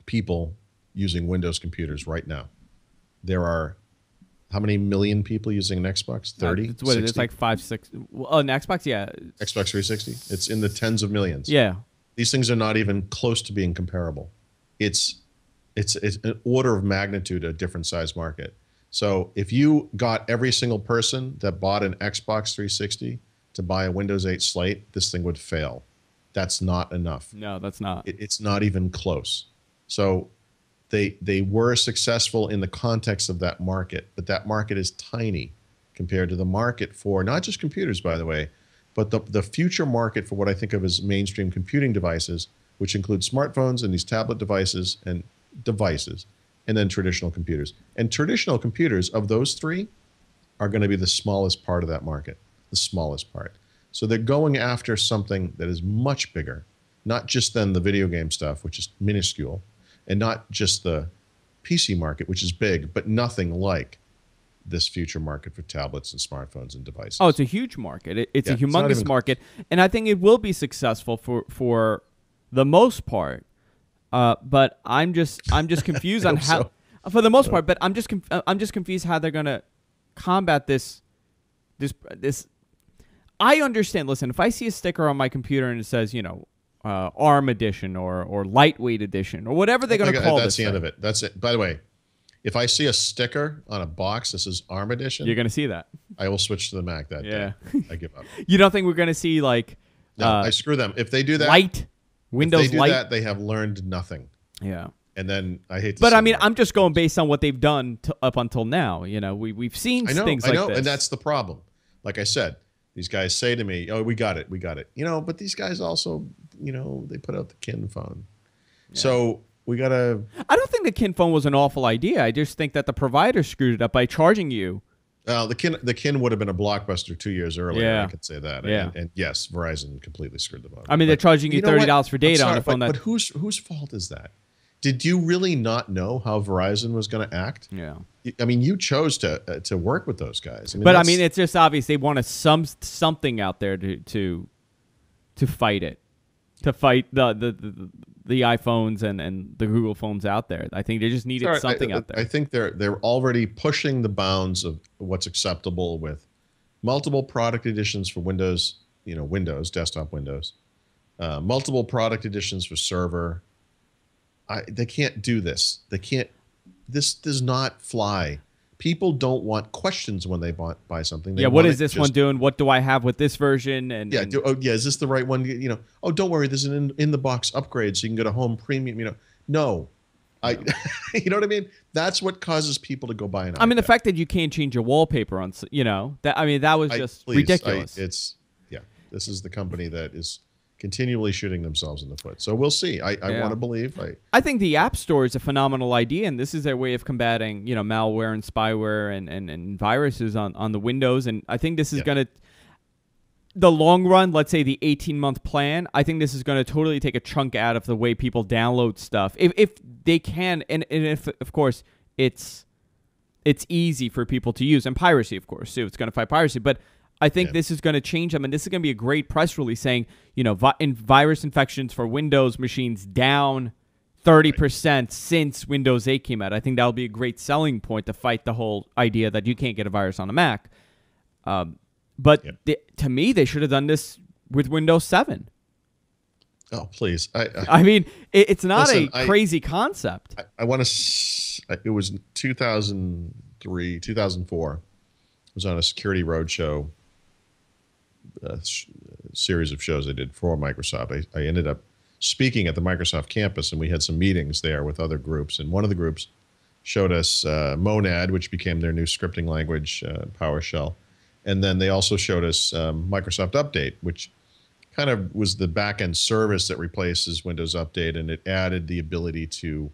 people using Windows computers right now. There are how many million people using an Xbox? 30? It's what 60? it's like 5, 6. Oh, an Xbox, yeah. Xbox 360? It's in the tens of millions. Yeah. These things are not even close to being comparable. It's an order of magnitude a different size market. So if you got every single person that bought an Xbox 360 to buy a Windows 8 slate, this thing would fail. That's not enough. No, that's not. It's not even close. So they were successful in the context of that market, but that market is tiny compared to the market for not just computers, by the way, but the future market for what I think of as mainstream computing devices, which include smartphones and these tablet devices, and then traditional computers. And traditional computers, of those three, are going to be the smallest part of that market, the smallest part. So they're going after something that is much bigger, not just then the video game stuff, which is minuscule, and not just the PC market, which is big, but nothing like this future market for tablets and smartphones and devices. Oh, it's a huge market. It's a humongous market, and I think it will be successful for the most part. But I'm just confused on how, for the most part. But I'm just confused how they're gonna combat this. I understand. Listen, if I see a sticker on my computer and it says, you know, ARM edition or lightweight edition or whatever they're going to call that's the end of it. That's it. By the way, if I see a sticker on a box that says ARM edition, you're going to see that. I will switch to the Mac that day. I give up. You don't think we're going to see like? No, I screw them. If they do that, Windows if they do Light, that, they have learned nothing. Yeah. And then I hate to But say I mean, that. I'm just going based on what they've done up until now. You know, we've seen things like this. And that's the problem. Like I said, these guys say to me, "Oh, we got it. You know, but these guys also, you know, they put out the Kin phone. Yeah. So we gotta. I don't think the Kin phone was an awful idea. I just think that the provider screwed it up by charging you. The Kin would have been a blockbuster 2 years earlier. Yeah. I could say that. Yeah. And yes, Verizon completely screwed them up. I mean, they're charging you $30 for data on a phone. But whose fault is that? Did you really not know how Verizon was going to act? Yeah. I mean, you chose to work with those guys. But I mean, it's just obvious they wanted something out there to fight it, to fight the iPhones and the Google phones out there. I think they just needed something out there. I think they're already pushing the bounds of what's acceptable with multiple product editions for Windows, you know, desktop Windows, multiple product editions for server. They can't do this. They can't. This does not fly. People don't want questions when they buy something. They what is this one doing? What do I have with this version? Is this the right one? You know, oh, don't worry. There's an in the box upgrade, so you can get a home premium. You know, no, you know what I mean? That's what causes people to go buy an iPad. I mean, the fact that you can't change your wallpaper on, you know, that that was just ridiculous. This is the company that is continually shooting themselves in the foot. So we'll see. I want to believe. I think the App Store is a phenomenal idea, and this is their way of combating, you know, malware and spyware and viruses on the Windows. And I think this is going to, the long run, let's say the 18-month plan, I think this is going to totally take a chunk out of the way people download stuff. If they can, and if of course it's easy for people to use, and piracy, of course, too. It's going to fight piracy, but I think this is going to change them, and this is going to be a great press release saying, virus infections for Windows machines down 30% since Windows 8 came out. I think that'll be a great selling point to fight the whole idea that you can't get a virus on a Mac. But to me, they should have done this with Windows 7. Oh, please. I mean, it's not a crazy concept. I want to, it was 2003, 2004. I was on a Security Roadshow series of shows I did for Microsoft. I ended up speaking at the Microsoft campus, and we had some meetings there with other groups. And one of the groups showed us Monad, which became their new scripting language, PowerShell. And then they also showed us Microsoft Update, which kind of was the back-end service that replaces Windows Update, and it added the ability to,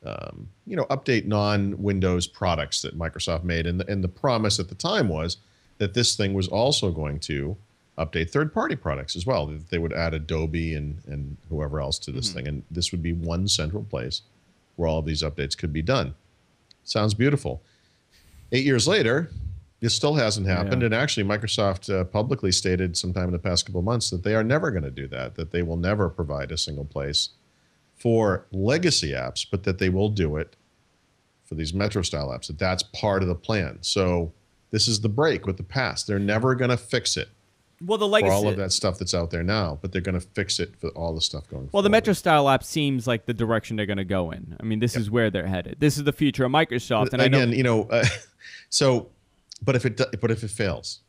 update non-Windows products that Microsoft made. And the promise at the time was that this thing was also going to update third-party products as well. That they would add Adobe and whoever else to this thing, and this would be one central place where all of these updates could be done. Sounds beautiful. 8 years later, this still hasn't happened, and actually Microsoft publicly stated sometime in the past couple of months that they are never going to do that they will never provide a single place for legacy apps, but that they will do it for these Metro-style apps, that's part of the plan. So this is the break with the past. They're never going to fix it. Well, the legacy, for all of that stuff that's out there now, but they're going to fix it for all the stuff going forward. Well, the Metro-style app seems like the direction they're going to go in. I mean, this is where they're headed. This is the future of Microsoft. And again, but if it fails,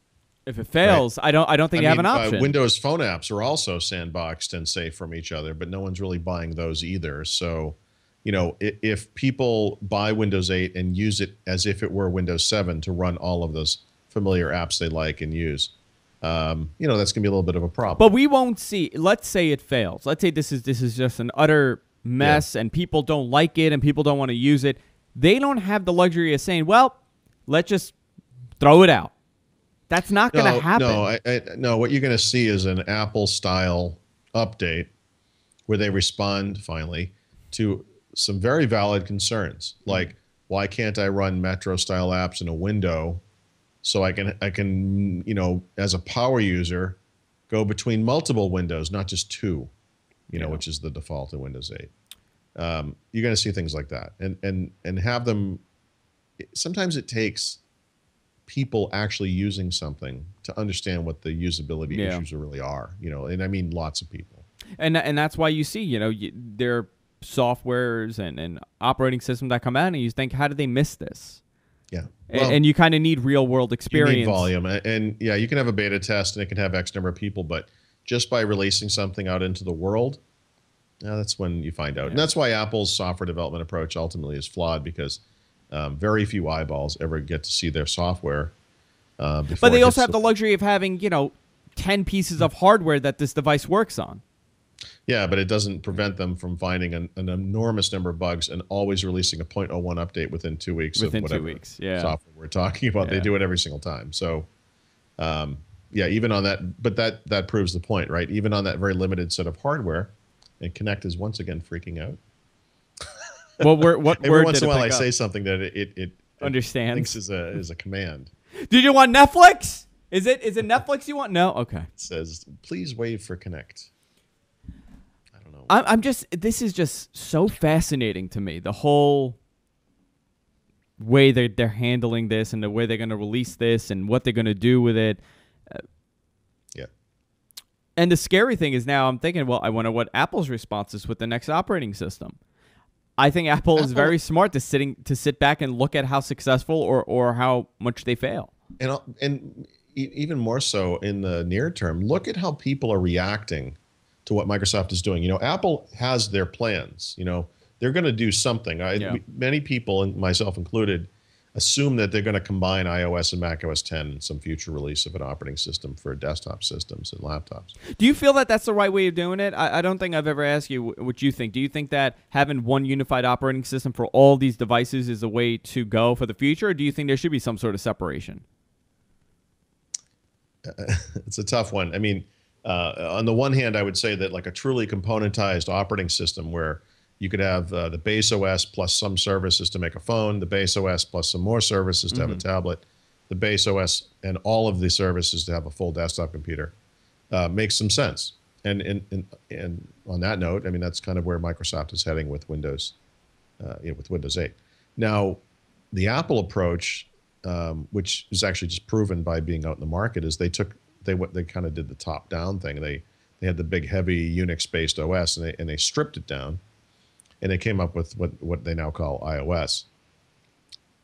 right? I don't think you have an option. Windows Phone apps are also sandboxed and safe from each other, but no one's really buying those either. So, if people buy Windows 8 and use it as if it were Windows 7 to run all of those familiar apps they like and use, that's going to be a little bit of a problem. But we won't see. Let's say it fails. Let's say this is just an utter mess, and people don't like it, and people don't want to use it. They don't have the luxury of saying, "Well, let's just throw it out." That's not going to happen. No. What you're going to see is an Apple-style update where they respond finally to some very valid concerns, like why can't I run Metro-style apps in a window so I can as a power user go between multiple windows, not just two, which is the default in Windows 8. You're going to see things like that, and have them. Sometimes it takes people actually using something to understand what the usability issues really are, and I mean lots of people. And that's why you see, there are softwares and operating systems that come out, and you think, how did they miss this? Yeah. Well, and you kind of need real world experience. You need volume, and you can have a beta test and it can have X number of people, but just by releasing something out into the world, that's when you find out. And that's why Apple's software development approach ultimately is flawed, because very few eyeballs ever get to see their software. But they also have the luxury of having, 10 pieces of hardware that this device works on. Yeah, but it doesn't prevent them from finding an enormous number of bugs and always releasing a 0.01 update within 2 weeks of whatever software we're talking about. They do it every single time. So, even on that, but that proves the point, right? Even on that very limited set of hardware, and Kinect is once again freaking out. Well, what every once in a while I say something that it understands, thinks is a command. Did you want Netflix? Is it Netflix you want? No? Okay. It says, please wave for Kinect. I don't know. I'm just, this is just so fascinating to me. The whole way they're handling this, and the way they're going to release this, and what they're going to do with it. And the scary thing is, now I'm thinking, well, I wonder what Apple's response is with the next operating system. I think Apple is very smart to sit back and look at how successful or how much they fail. And even more so in the near term, look at how people are reacting to what Microsoft is doing. Apple has their plans. They're going to do something. Many people, and myself included, assume that they're going to combine iOS and macOS 10 in some future release of an operating system for desktop systems and laptops. Do you feel that that's the right way of doing it? I don't think I've ever asked you what you think. Do you think that having one unified operating system for all these devices is the way to go for the future, or do you think there should be some sort of separation? It's a tough one. I mean, on the one hand, I would say that like a truly componentized operating system where You could have the base OS plus some services to make a phone, the base OS plus some more services to have a tablet, the base OS and all of the services to have a full desktop computer. Makes some sense. And on that note, I mean, that's kind of where Microsoft is heading with Windows, with Windows 8. Now, the Apple approach, which is actually just proven by being out in the market, is they kind of did the top-down thing. They had the big, heavy Unix-based OS, and they stripped it down, and they came up with what they now call iOS,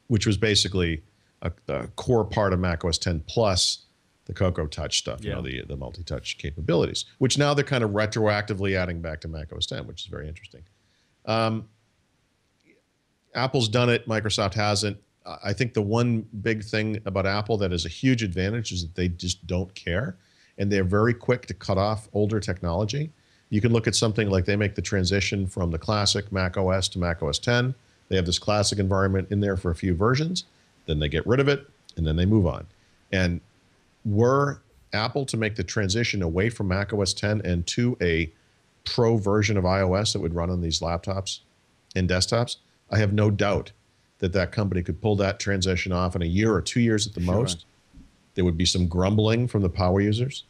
which was basically a core part of Mac OS 10 plus the Cocoa Touch stuff, you know, the multi-touch capabilities, which now they're kind of retroactively adding back to Mac OS 10, which is very interesting. Apple's done it. Microsoft hasn't. I think the one big thing about Apple that is a huge advantage is that they just don't care, and they're very quick to cut off older technology. You can look at something like they make the transition from the classic Mac OS to Mac OS 10. They have this classic environment in there for a few versions. Then they get rid of it, and then they move on. And were Apple to make the transition away from Mac OS 10 and to a pro version of iOS that would run on these laptops and desktops, I have no doubt that that company could pull that transition off in a year or 2 years at the most. There would be some grumbling from the power users.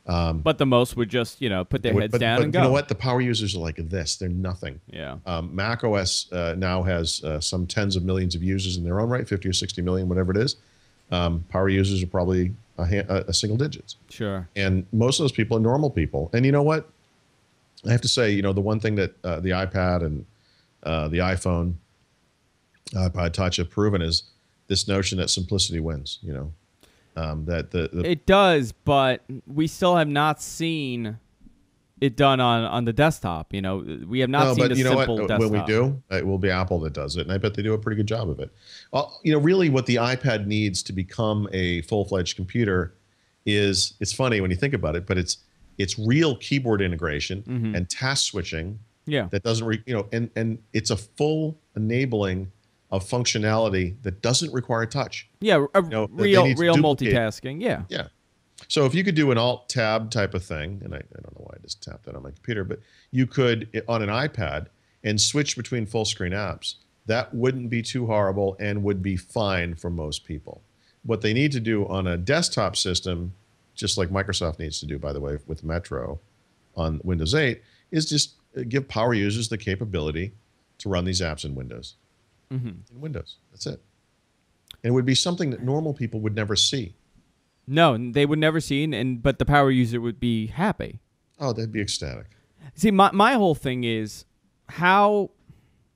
But the most would just, put their heads down and go. You know what? The power users are like this. They're nothing. Yeah. Mac OS now has some tens of millions of users in their own right, 50 or 60 million, whatever it is. Power users are probably a single digits. Sure. And most of those people are normal people. And you know what? I have to say, the one thing that the iPad and the iPhone, iPod Touch have proven is this notion that simplicity wins, that it does, but we still have not seen it done on the desktop. We have not seen a simple desktop. When we do, it will be Apple that does it, and I bet they do a pretty good job of it. Well, really what the iPad needs to become a full-fledged computer is, it's funny when you think about it, but it's real keyboard integration and task switching. Yeah. That doesn't, and it's a full enabling of functionality that doesn't require touch. Yeah, real multitasking. Yeah. Yeah. So if you could do an Alt-Tab type of thing, and I don't know why I just tapped that on my computer, but you could, on an iPad, and switch between full-screen apps, that wouldn't be too horrible and would be fine for most people. What they need to do on a desktop system, just like Microsoft needs to do, by the way, with Metro on Windows 8, is just give power users the capability to run these apps in Windows. In Windows. That's it. And it would be something that normal people would never see. No, they would never see, but the power user would be happy. Oh, they'd be ecstatic. See, my whole thing is how,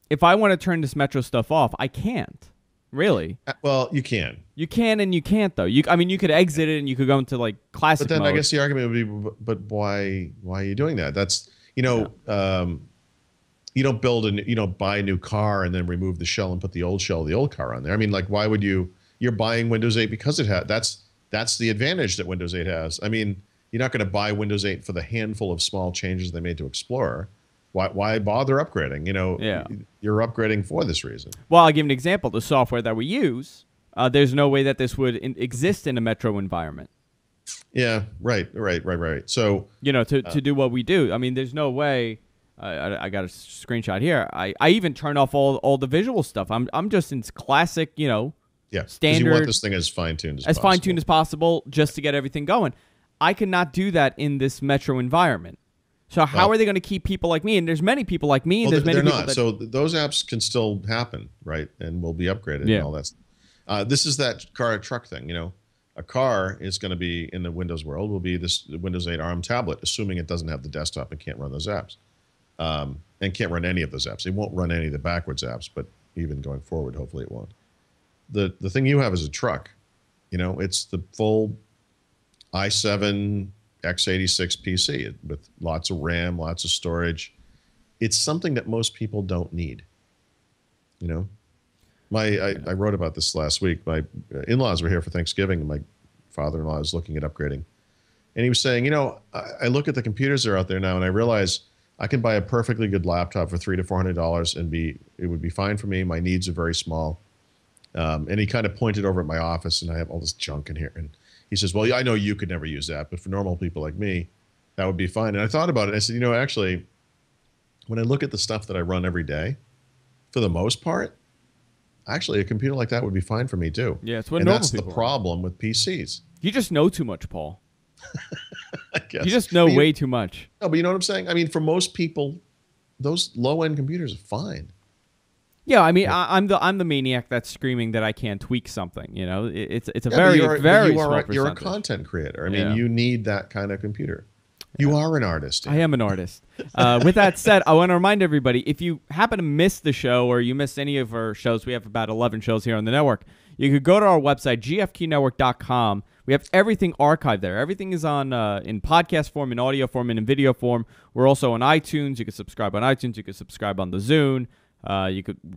if I want to turn this Metro stuff off, I can't. Really? Well, you can. You can and you can't, though. You could exit it and you could go into like classic mode. But then I guess the argument would be, but why are you doing that? That's, you don't buy a new car and then remove the shell and put the old shell of the old car on there. I mean, like, why would you're buying Windows 8 because it has, that's the advantage that Windows 8 has. I mean, you're not going to buy Windows 8 for the handful of small changes they made to Explorer. Why bother upgrading? You're upgrading for this reason. Well, I'll give an example. The software that we use, there's no way that this would exist in a Metro environment. Yeah, right. So, to do what we do, I mean, there's no way. I got a screenshot here. I even turn off all the visual stuff. I'm just in classic, standard. You want this thing as fine-tuned as possible. Fine-tuned as possible just to get everything going. I cannot do that in this Metro environment. So how are they going to keep people like me? And there's many people like me. And there's many people not. So those apps can still happen, right? And will be upgraded and all that. This is that car truck thing, A car is going to be, in the Windows world, will be this Windows 8 ARM tablet, assuming it doesn't have the desktop and can't run those apps. And can't run any of those apps. It won't run any of the backwards apps, but even going forward, hopefully it won't. The thing you have is a truck. It's the full i7 x86 PC with lots of RAM, lots of storage. It's something that most people don't need. I wrote about this last week. My in-laws were here for Thanksgiving, and my father-in-law was looking at upgrading. And he was saying, I look at the computers that are out there now, and I realize I can buy a perfectly good laptop for $300 to $400 and it would be fine for me. My needs are very small. And he kind of pointed over at my office, and I have all this junk in here. And he says, well, I know you could never use that, but for normal people like me, that would be fine. And I thought about it. And I said, actually, when I look at the stuff that I run every day, for the most part, actually a computer like that would be fine for me too. Yeah, it's what and normal that's the people problem with PCs. You just know too much, Paul. I guess. You just know way too much. No, but you know what I'm saying? I mean, for most people, those low-end computers are fine. Yeah, I mean, I'm the maniac that's screaming that I can't tweak something. You know, it's a Yeah, very but small percentage. you're a content creator. I mean, Yeah. you need that kind of computer. You are an artist. I am an artist. With that said, I want to remind everybody, if you happen to miss the show or you miss any of our shows, we have about 11 shows here on the network. You could go to our website, gfqnetwork.com. We have everything archived there. Everything is on in podcast form, in audio form, and in video form. We're also on iTunes. You can subscribe on iTunes. You can subscribe on the Zune.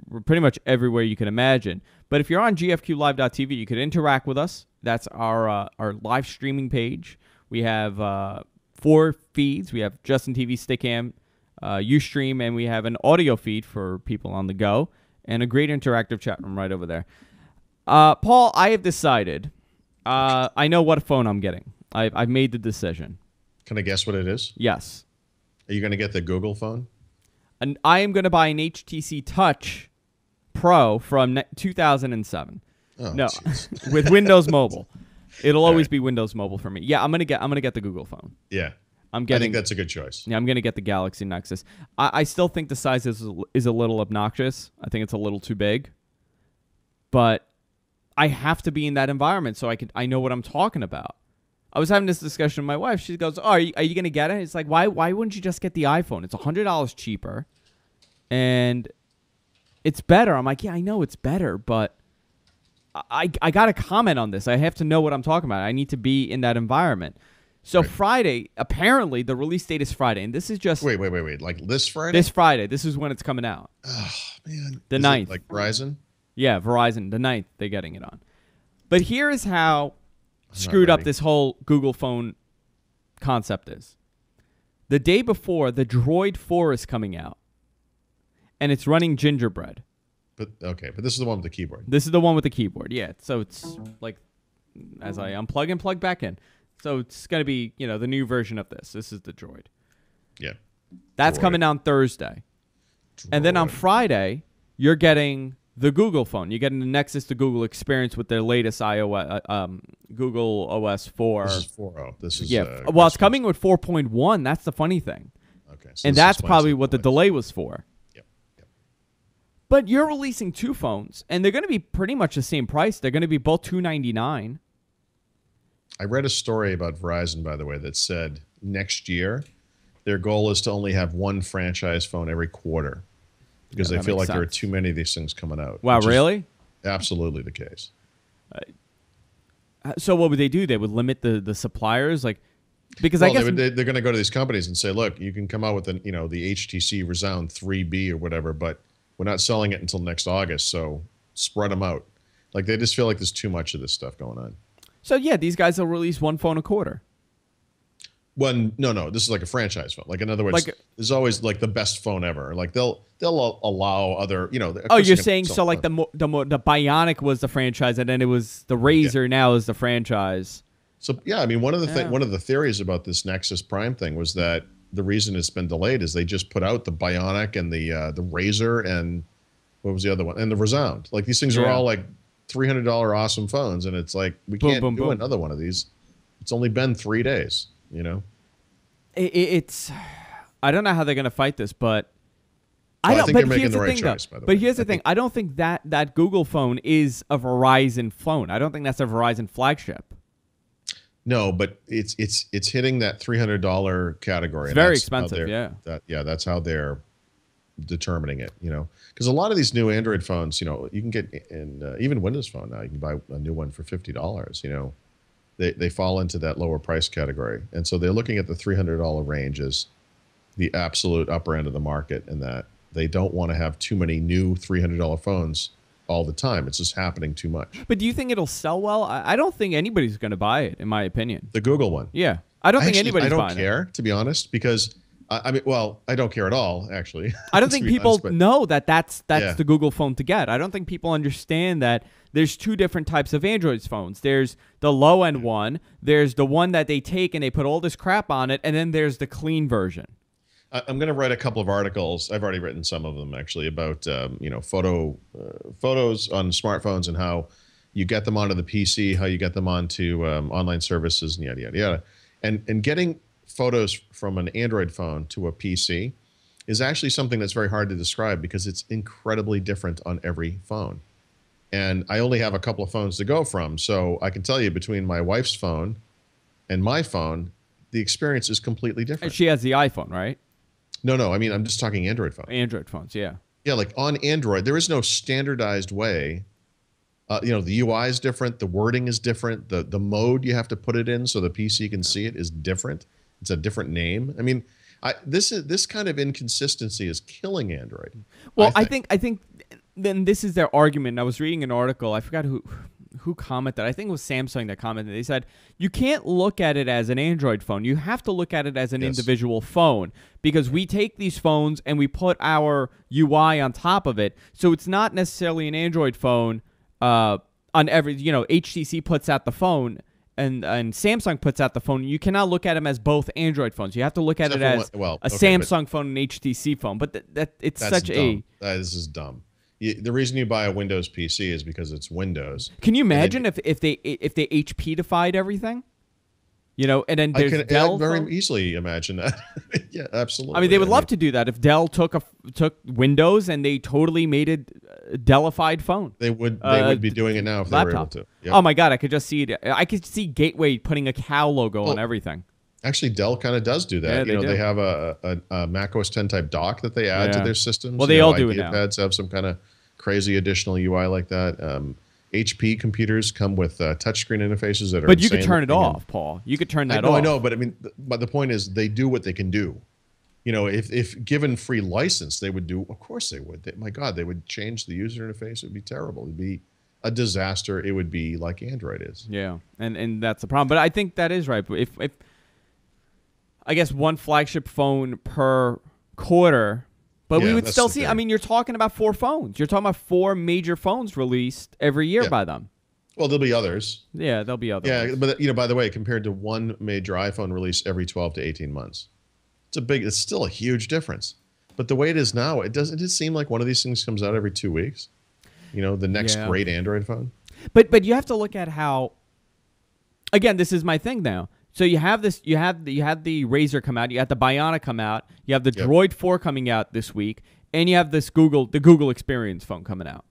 We're pretty much everywhere you can imagine. But if you're on gfqlive.tv, you could interact with us. That's our live streaming page. We have 4 feeds. We have Justin TV, Stickam, Ustream, and we have an audio feed for people on the go, and a great interactive chat room right over there. Paul, I have decided. I know what phone I'm getting. I've made the decision. Can I guess what it is? Yes. Are you going to get the Google phone? And I am going to buy an HTC Touch Pro from 2007. Oh, no, geez. with Windows Mobile. It'll always be Windows Mobile for me. Yeah, I'm gonna get the Google phone. Yeah, I think that's a good choice. Yeah, I'm gonna get the Galaxy Nexus. I still think the size is a little obnoxious. I think it's a little too big. But I have to be in that environment so I know what I'm talking about. I was having this discussion with my wife. She goes, "Oh, are you gonna get it?" It's like, why wouldn't you just get the iPhone? It's $100 cheaper, and it's better. I'm like, yeah, I know it's better, but I got to comment on this. I have to know what I'm talking about. I need to be in that environment. So right. Friday, apparently, the release date is Friday, and this is just... Wait. Like this Friday? This Friday. This is when it's coming out. Oh, man. The 9th. Like Verizon? Yeah, Verizon. The 9th, they're getting it on. But here is how screwed up this whole Google phone concept is. The day before, the Droid 4 is coming out, and it's running Gingerbread. But this is the one with the keyboard. This is the one with the keyboard, yeah. So it's like, as I unplug and plug back in. So it's going to be, the new version of this. This is the Droid. Yeah. That's coming out Thursday. Droid. And then on Friday, you're getting the Google phone. You're getting the Nexus to Google experience with their latest iOS, Google OS 4. This is 4.0. This is well, it's coming with 4.1. That's the funny thing. Okay. So and that's probably what the delay was for. But you're releasing 2 phones, and they're going to be pretty much the same price. They're going to be both $299. I read a story about Verizon, by the way, that said next year their goal is to only have 1 franchise phone every quarter because they feel like there are too many of these things coming out. Wow, really? Absolutely the case. So what would they do? They would limit the suppliers, because I guess they're going to go to these companies and say, look, you can come out with the HTC Resound 3B or whatever, but we're not selling it until next August, so spread them out. Like, they just feel like there's too much of this stuff going on. So, yeah, these guys will release 1 phone a quarter. Well, no, this is like a franchise phone. Like, in other words, there's always, like, the best phone ever. Like, they'll allow other, Oh, you're saying, so, like, the Bionic was the franchise, and then it was the Razer now is the franchise. So, yeah, I mean, one of the theories about this Nexus Prime thing was that the reason it's been delayed is they just put out the Bionic and the Razer and what was the other one? And the Resound. Like, these things are all like $300 awesome phones, and it's like we can't do another one of these. It's only been 3 days, It's I don't know how they're gonna fight this, but I think they're making the right choice, by the way. But here's the thing: I don't think that Google phone is a Verizon phone. I don't think that's a Verizon flagship. No, but it's hitting that $300 category. It's very expensive, yeah. That's how they're determining it, because a lot of these new Android phones, you can get in even Windows Phone now. You can buy a new one for $50. They fall into that lower price category, and so they're looking at the $300 range as the absolute upper end of the market, and that they don't want to have too many new $300 phones all the time. It's just happening too much. But do you think it'll sell well? I don't think anybody's going to buy it, in my opinion. The Google one. Yeah. I don't think anybody's buying it. I don't care, to be honest, because I don't care at all, actually. I don't think people know that's the Google phone to get. I don't think people understand that there's 2 different types of Android phones. There's the low-end one. There's the one that they take and they put all this crap on it, and then there's the clean version. I'm going to write a couple of articles. I've already written some of them actually about photos on smartphones and how you get them onto the PC, how you get them onto online services, and yada yada yada. And getting photos from an Android phone to a PC is actually something that's very hard to describe because it's incredibly different on every phone. And I only have a couple of phones to go from, so I can tell you between my wife's phone and my phone, the experience is completely different. She has the iPhone, right? No. I mean, I'm just talking Android phones. Android phones, yeah. Yeah, like on Android, there is no standardized way. The UI is different. The wording is different. The mode you have to put it in so the PC can see it is different. It's a different name. I mean, this kind of inconsistency is killing Android. Well, I think then this is their argument. I was reading an article. I forgot who commented. I think it was Samsung that commented. They said, you can't look at it as an Android phone. You have to look at it as an individual phone because we take these phones and we put our UI on top of it. So it's not necessarily an Android phone on every, HTC puts out the phone and Samsung puts out the phone. You cannot look at them as both Android phones. You have to look at it as Samsung phone and HTC phone. But it's such dumb. This is dumb. The reason you buy a Windows PC is because it's Windows. Can you imagine if they HP-ified everything? And then there's Dell. I can very easily imagine that. Yeah, absolutely. I mean, they would love to do that if Dell took Windows and they totally made it a Dellified phone. They would be doing it now if they were able to. Yep. Oh my God, I could just see it. I could see Gateway putting a cow logo on everything. Actually, Dell kind of does do that. Yeah, they have a Mac OS X type dock that they add to their systems. Well, they all do it now. iPads have some kind of crazy additional UI like that. HP computers come with touchscreen interfaces that are. But you could turn it off, Paul. You could turn that off. I know, but I mean, but the point is, they do what they can do. If given free license, they would do. Of course, they would. My God, they would change the user interface. It would be terrible. It'd be a disaster. It would be like Android is. Yeah, and that's the problem. But I think that is right. If I guess one flagship phone per quarter. But we would still see, I mean, you're talking about 4 phones. You're talking about 4 major phones released every year by them. Well, there'll be others. Yeah, there'll be others. Yeah, but by the way, compared to one major iPhone release every 12 to 18 months, it's still a huge difference. But the way it is now, it seem like one of these things comes out every 2 weeks. The next great Android phone. But you have to look at how, again, this is my thing now. So you have this. You had the Razr come out. You had the Bionic come out. You have the Droid 4 coming out this week, and you have the Google Experience phone coming out.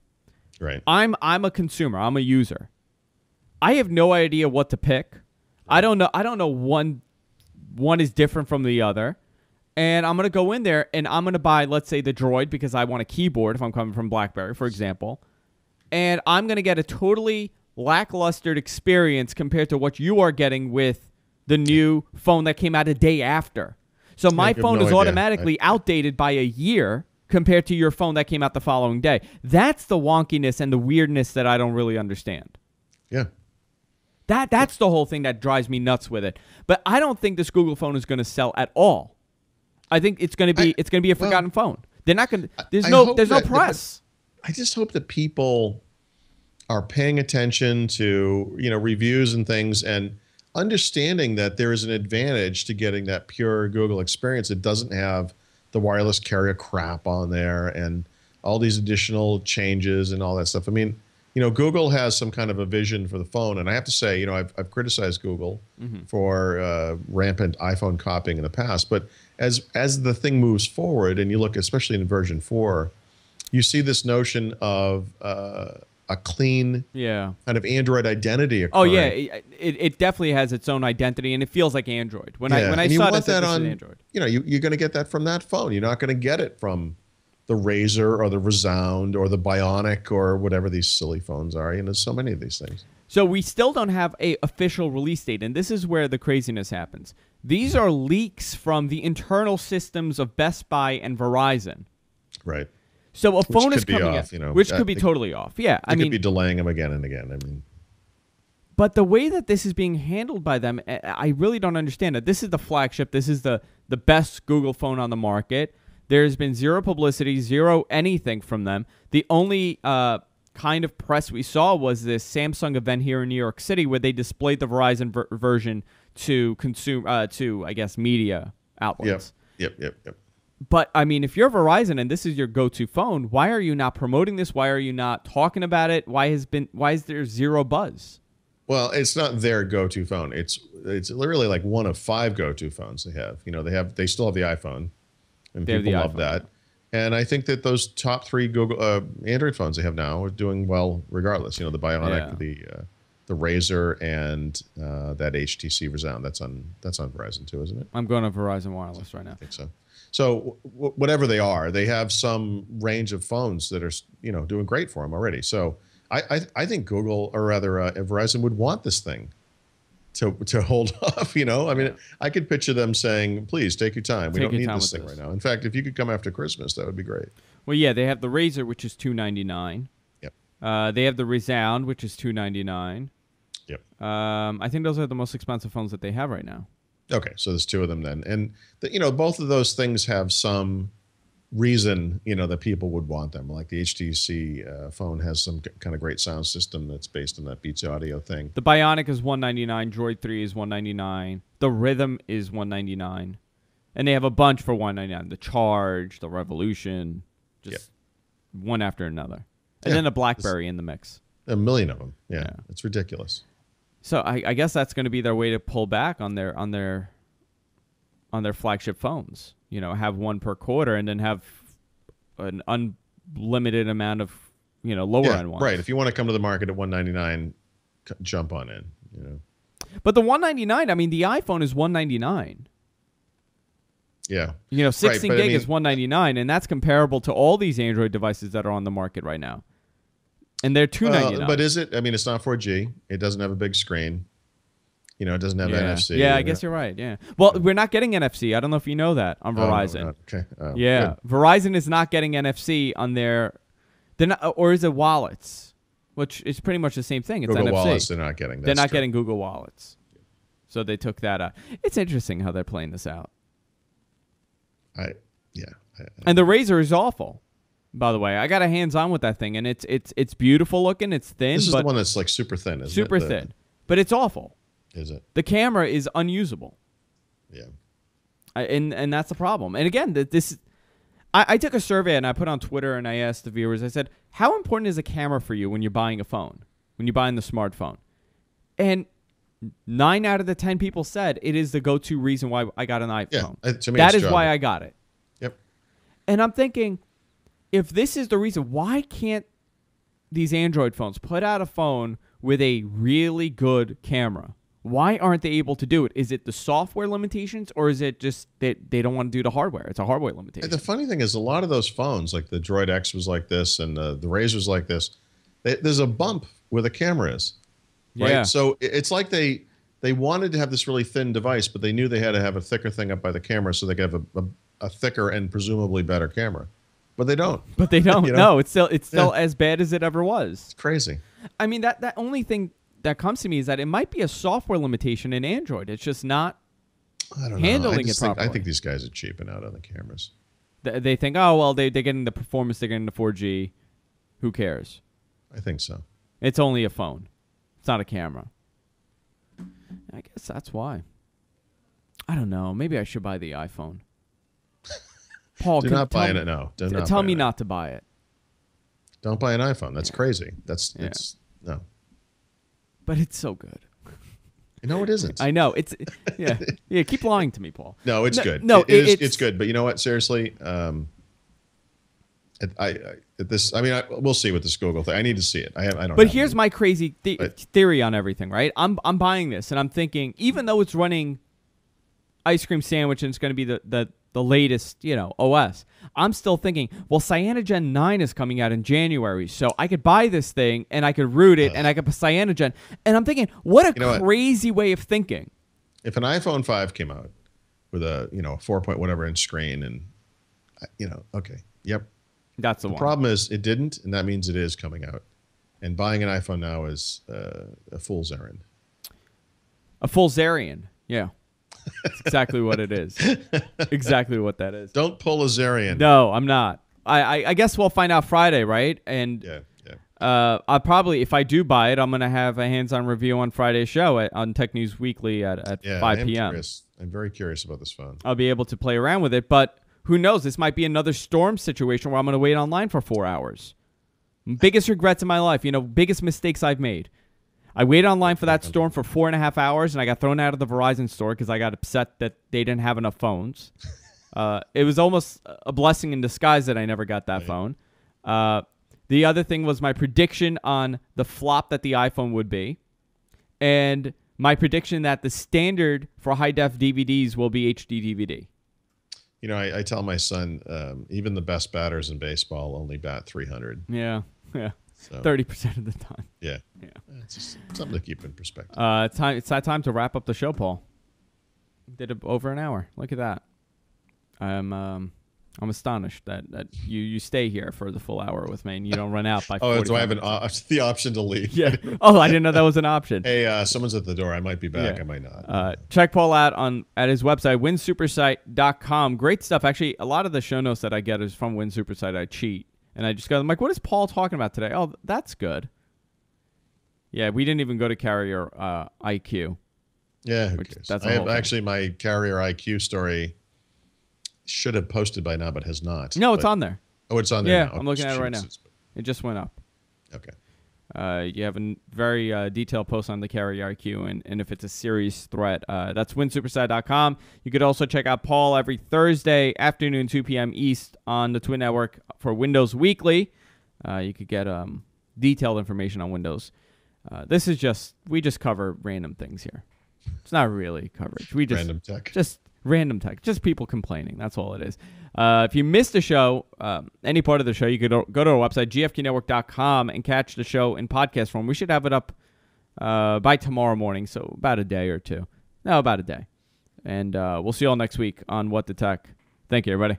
Right. I'm a consumer. I'm a user. I have no idea what to pick. I don't know. One is different from the other, and I'm gonna go in there and I'm gonna buy, let's say, the Droid because I want a keyboard if I'm coming from BlackBerry, for example, and I'm gonna get a totally lackluster experience compared to what you are getting with the new phone that came out a day after. So my phone is automatically outdated by a year compared to your phone that came out the following day. That's the wonkiness and the weirdness that I don't really understand. Yeah. That's the whole thing that drives me nuts with it. But I don't think this Google phone is going to sell at all. I think it's going to be a forgotten phone. They're not going to. There's no press. I just hope that people are paying attention to reviews and things and understanding that there is an advantage to getting that pure Google experience. It doesn't have the wireless carrier crap on there and all these additional changes and all that stuff. I mean, Google has some kind of a vision for the phone, and I have to say, I've criticized Google for rampant iPhone copying in the past, but as the thing moves forward, and you look, especially in version 4, you see this notion of a clean kind of Android identity occurring. Oh yeah, it definitely has its own identity, and it feels like Android. When I saw it, this is Android. You're going to get that from that phone. You're not going to get it from the Razr or the Resound or the Bionic or whatever these silly phones are. There's so many of these things. So we still don't have a official release date, and this is where the craziness happens. These are leaks from the internal systems of Best Buy and Verizon. Right. So a phone is coming out, which could be totally off. Yeah, I mean, could be delaying them again and again. I mean, but the way that this is being handled by them, I really don't understand it. This is the flagship. This is the best Google phone on the market. There's been zero publicity, zero anything from them. The only kind of press we saw was this Samsung event here in New York City where they displayed the Verizon version to I guess, media outlets. Yep. But I mean, if you're Verizon and this is your go-to phone, why are you not promoting this? Why are you not talking about it? Why is there zero buzz? Well, it's not their go-to phone. It's literally like one of 5 go-to phones they have. They still have the iPhone, and people love that. And I think that those top 3 Google Android phones they have now are doing well regardless. The Bionic, the Razr, and that HTC Resound. That's on Verizon too, isn't it? I'm going to Verizon Wireless right now. I think so. So whatever they are, they have some range of phones that are doing great for them already. So I think Google, or rather Verizon, would want this thing to hold off. I mean, I could picture them saying, "Please take your time. We don't need this thing right now." In fact, if you could come after Christmas, that would be great. Well, yeah, they have the Razr, which is $299. Yep. They have the Resound, which is $299. Yep. I think those are the most expensive phones that they have right now. Okay, so there's 2 of them then, and both of those things have some reason that people would want them. Like the HTC phone has some kind of great sound system that's based on that Beats Audio thing. The Bionic is $199. Droid 3 is $199. The Rhythm is $199, and they have a bunch for $199. The Charge, the Revolution, just one after another, and then a BlackBerry in the mix. A million of them. Yeah. It's ridiculous. So I guess that's going to be their way to pull back on their flagship phones. Have one per quarter, and then have an unlimited amount of lower end ones. Right. If you want to come to the market at $199, jump on in. But the $199, I mean, the iPhone is $199. Yeah. 16 gig is $199, and that's comparable to all these Android devices that are on the market right now. And they're $299. But is it? I mean, it's not 4G. It doesn't have a big screen. It doesn't have NFC. Yeah, I guess you're right. Yeah. Well, we're not getting NFC. I don't know if you know that on Verizon. No, okay. Yeah. Good. Verizon is not getting NFC on they're not, or is it wallets? Which is pretty much the same thing. It's Google NFC. Wallets, they're not getting. They're not getting Google Wallets. So they took that out. It's interesting how they're playing this out. And the Razr is awful. By the way, I got a hands-on with that thing, and it's beautiful looking. It's thin. This is the one that's like super thin, isn't it? Super thin, but it's awful. Is it? The camera is unusable. Yeah. And that's the problem. And again, I took a survey and I put on Twitter and I asked the viewers. I said, "How important is a camera for you when you're buying a phone? When you're buying the smartphone?" And 9 out of the 10 people said it is the go-to reason why I got an iPhone. Yeah, to me, that is why I got it. Yep. And I'm thinking, if this is the reason, why can't these Android phones put out a phone with a really good camera? Why aren't they able to do it? Is it the software limitations, or is it just that they don't want to do the hardware? It's a hardware limitation. The funny thing is, a lot of those phones, like the Droid X was like this, and the Razr's like this, there's a bump where the camera is. Right? Yeah. So it's like they wanted to have this really thin device, but they knew they had to have a thicker thing up by the camera so they could have a thicker and presumably better camera. But they don't. But they don't. No, it's still as bad as it ever was. It's crazy. I mean, that only thing that comes to me is that it might be a software limitation in Android. It's just not handling it properly. I think these guys are cheaping out on the cameras. They think, oh, well, they're getting the performance, they're getting the 4G. Who cares? I think so. It's only a phone. It's not a camera. I guess that's why. I don't know. Maybe I should buy the iPhone. Paul, do not buy it. No, tell me not to buy it. Don't buy an iPhone. That's crazy. It's no. But it's so good. No, it isn't. I know it's yeah. Keep lying to me, Paul. No, it's good. No, it's good. But you know what? Seriously, we'll see with this Google thing. I need to see it. I don't. But here's my crazy theory on everything. Right? I'm buying this, and I'm thinking, even though it's running ice cream sandwich and it's going to be the latest, OS, I'm still thinking, well, Cyanogen 9 is coming out in January, so I could buy this thing and I could root it and I could put Cyanogen. And I'm thinking, what a crazy way of thinking. If an iPhone 5 came out with a 4 point whatever inch screen, and okay, yep, that's the one. The problem is it didn't, and that means it is coming out. And buying an iPhone now is a fool's errand. A fool's Zarian, yeah. That's exactly what it is. Exactly what that is. Don't pull a Zarian. No, I'm not. I guess we'll find out Friday, right? And I'll probably, if I do buy it, I'm going to have a hands-on review on Friday's show on Tech News Weekly at 5 p.m. I'm very curious about this phone. I'll be able to play around with it, but who knows? This might be another storm situation where I'm going to wait online for 4 hours. Biggest regrets in my life, biggest mistakes I've made. I waited online for that storm for 4.5 hours, and I got thrown out of the Verizon store because I got upset that they didn't have enough phones. It was almost a blessing in disguise that I never got that phone. The other thing was my prediction on the flop that the iPhone would be, and my prediction that the standard for high-def DVDs will be HD DVD. I tell my son, even the best batters in baseball only bat 300. Yeah. So, 30% of the time. Yeah. It's just something to keep in perspective. It's that time to wrap up the show, Paul. Did it over an hour. Look at that. I'm astonished that you stay here for the full hour with me and you don't run out by 45 so I have minutes. the option to leave. Yeah. Oh, I didn't know that was an option. Hey, someone's at the door. I might be back. Yeah. I might not. Check Paul out at his website, winsupersite.com. Great stuff. Actually, a lot of the show notes that I get is from WinSuperSite. I cheat. And I just go, I'm like, what is Paul talking about today? Oh, that's good. Yeah, we didn't even go to carrier IQ. Yeah, who cares? I have actually my carrier IQ story should have posted by now, but has not. No, it's on there. Oh, it's on there now. I'm looking at it right now. It just went up. Okay. You have a very detailed post on the carrier IQ, and if it's a serious threat, that's winsupersite.com. You could also check out Paul every Thursday afternoon, 2 p.m. East on the Twin Network for Windows Weekly. You could get detailed information on Windows. We just cover random things here. It's not really coverage. We just random tech. Just random tech. Just people complaining. That's all it is. If you missed the show, any part of the show, you could go to our website, gfqnetwork.com, and catch the show in podcast form. We should have it up by tomorrow morning, so about a day or two. No, about a day. And we'll see you all next week on What the Tech. Thank you, everybody.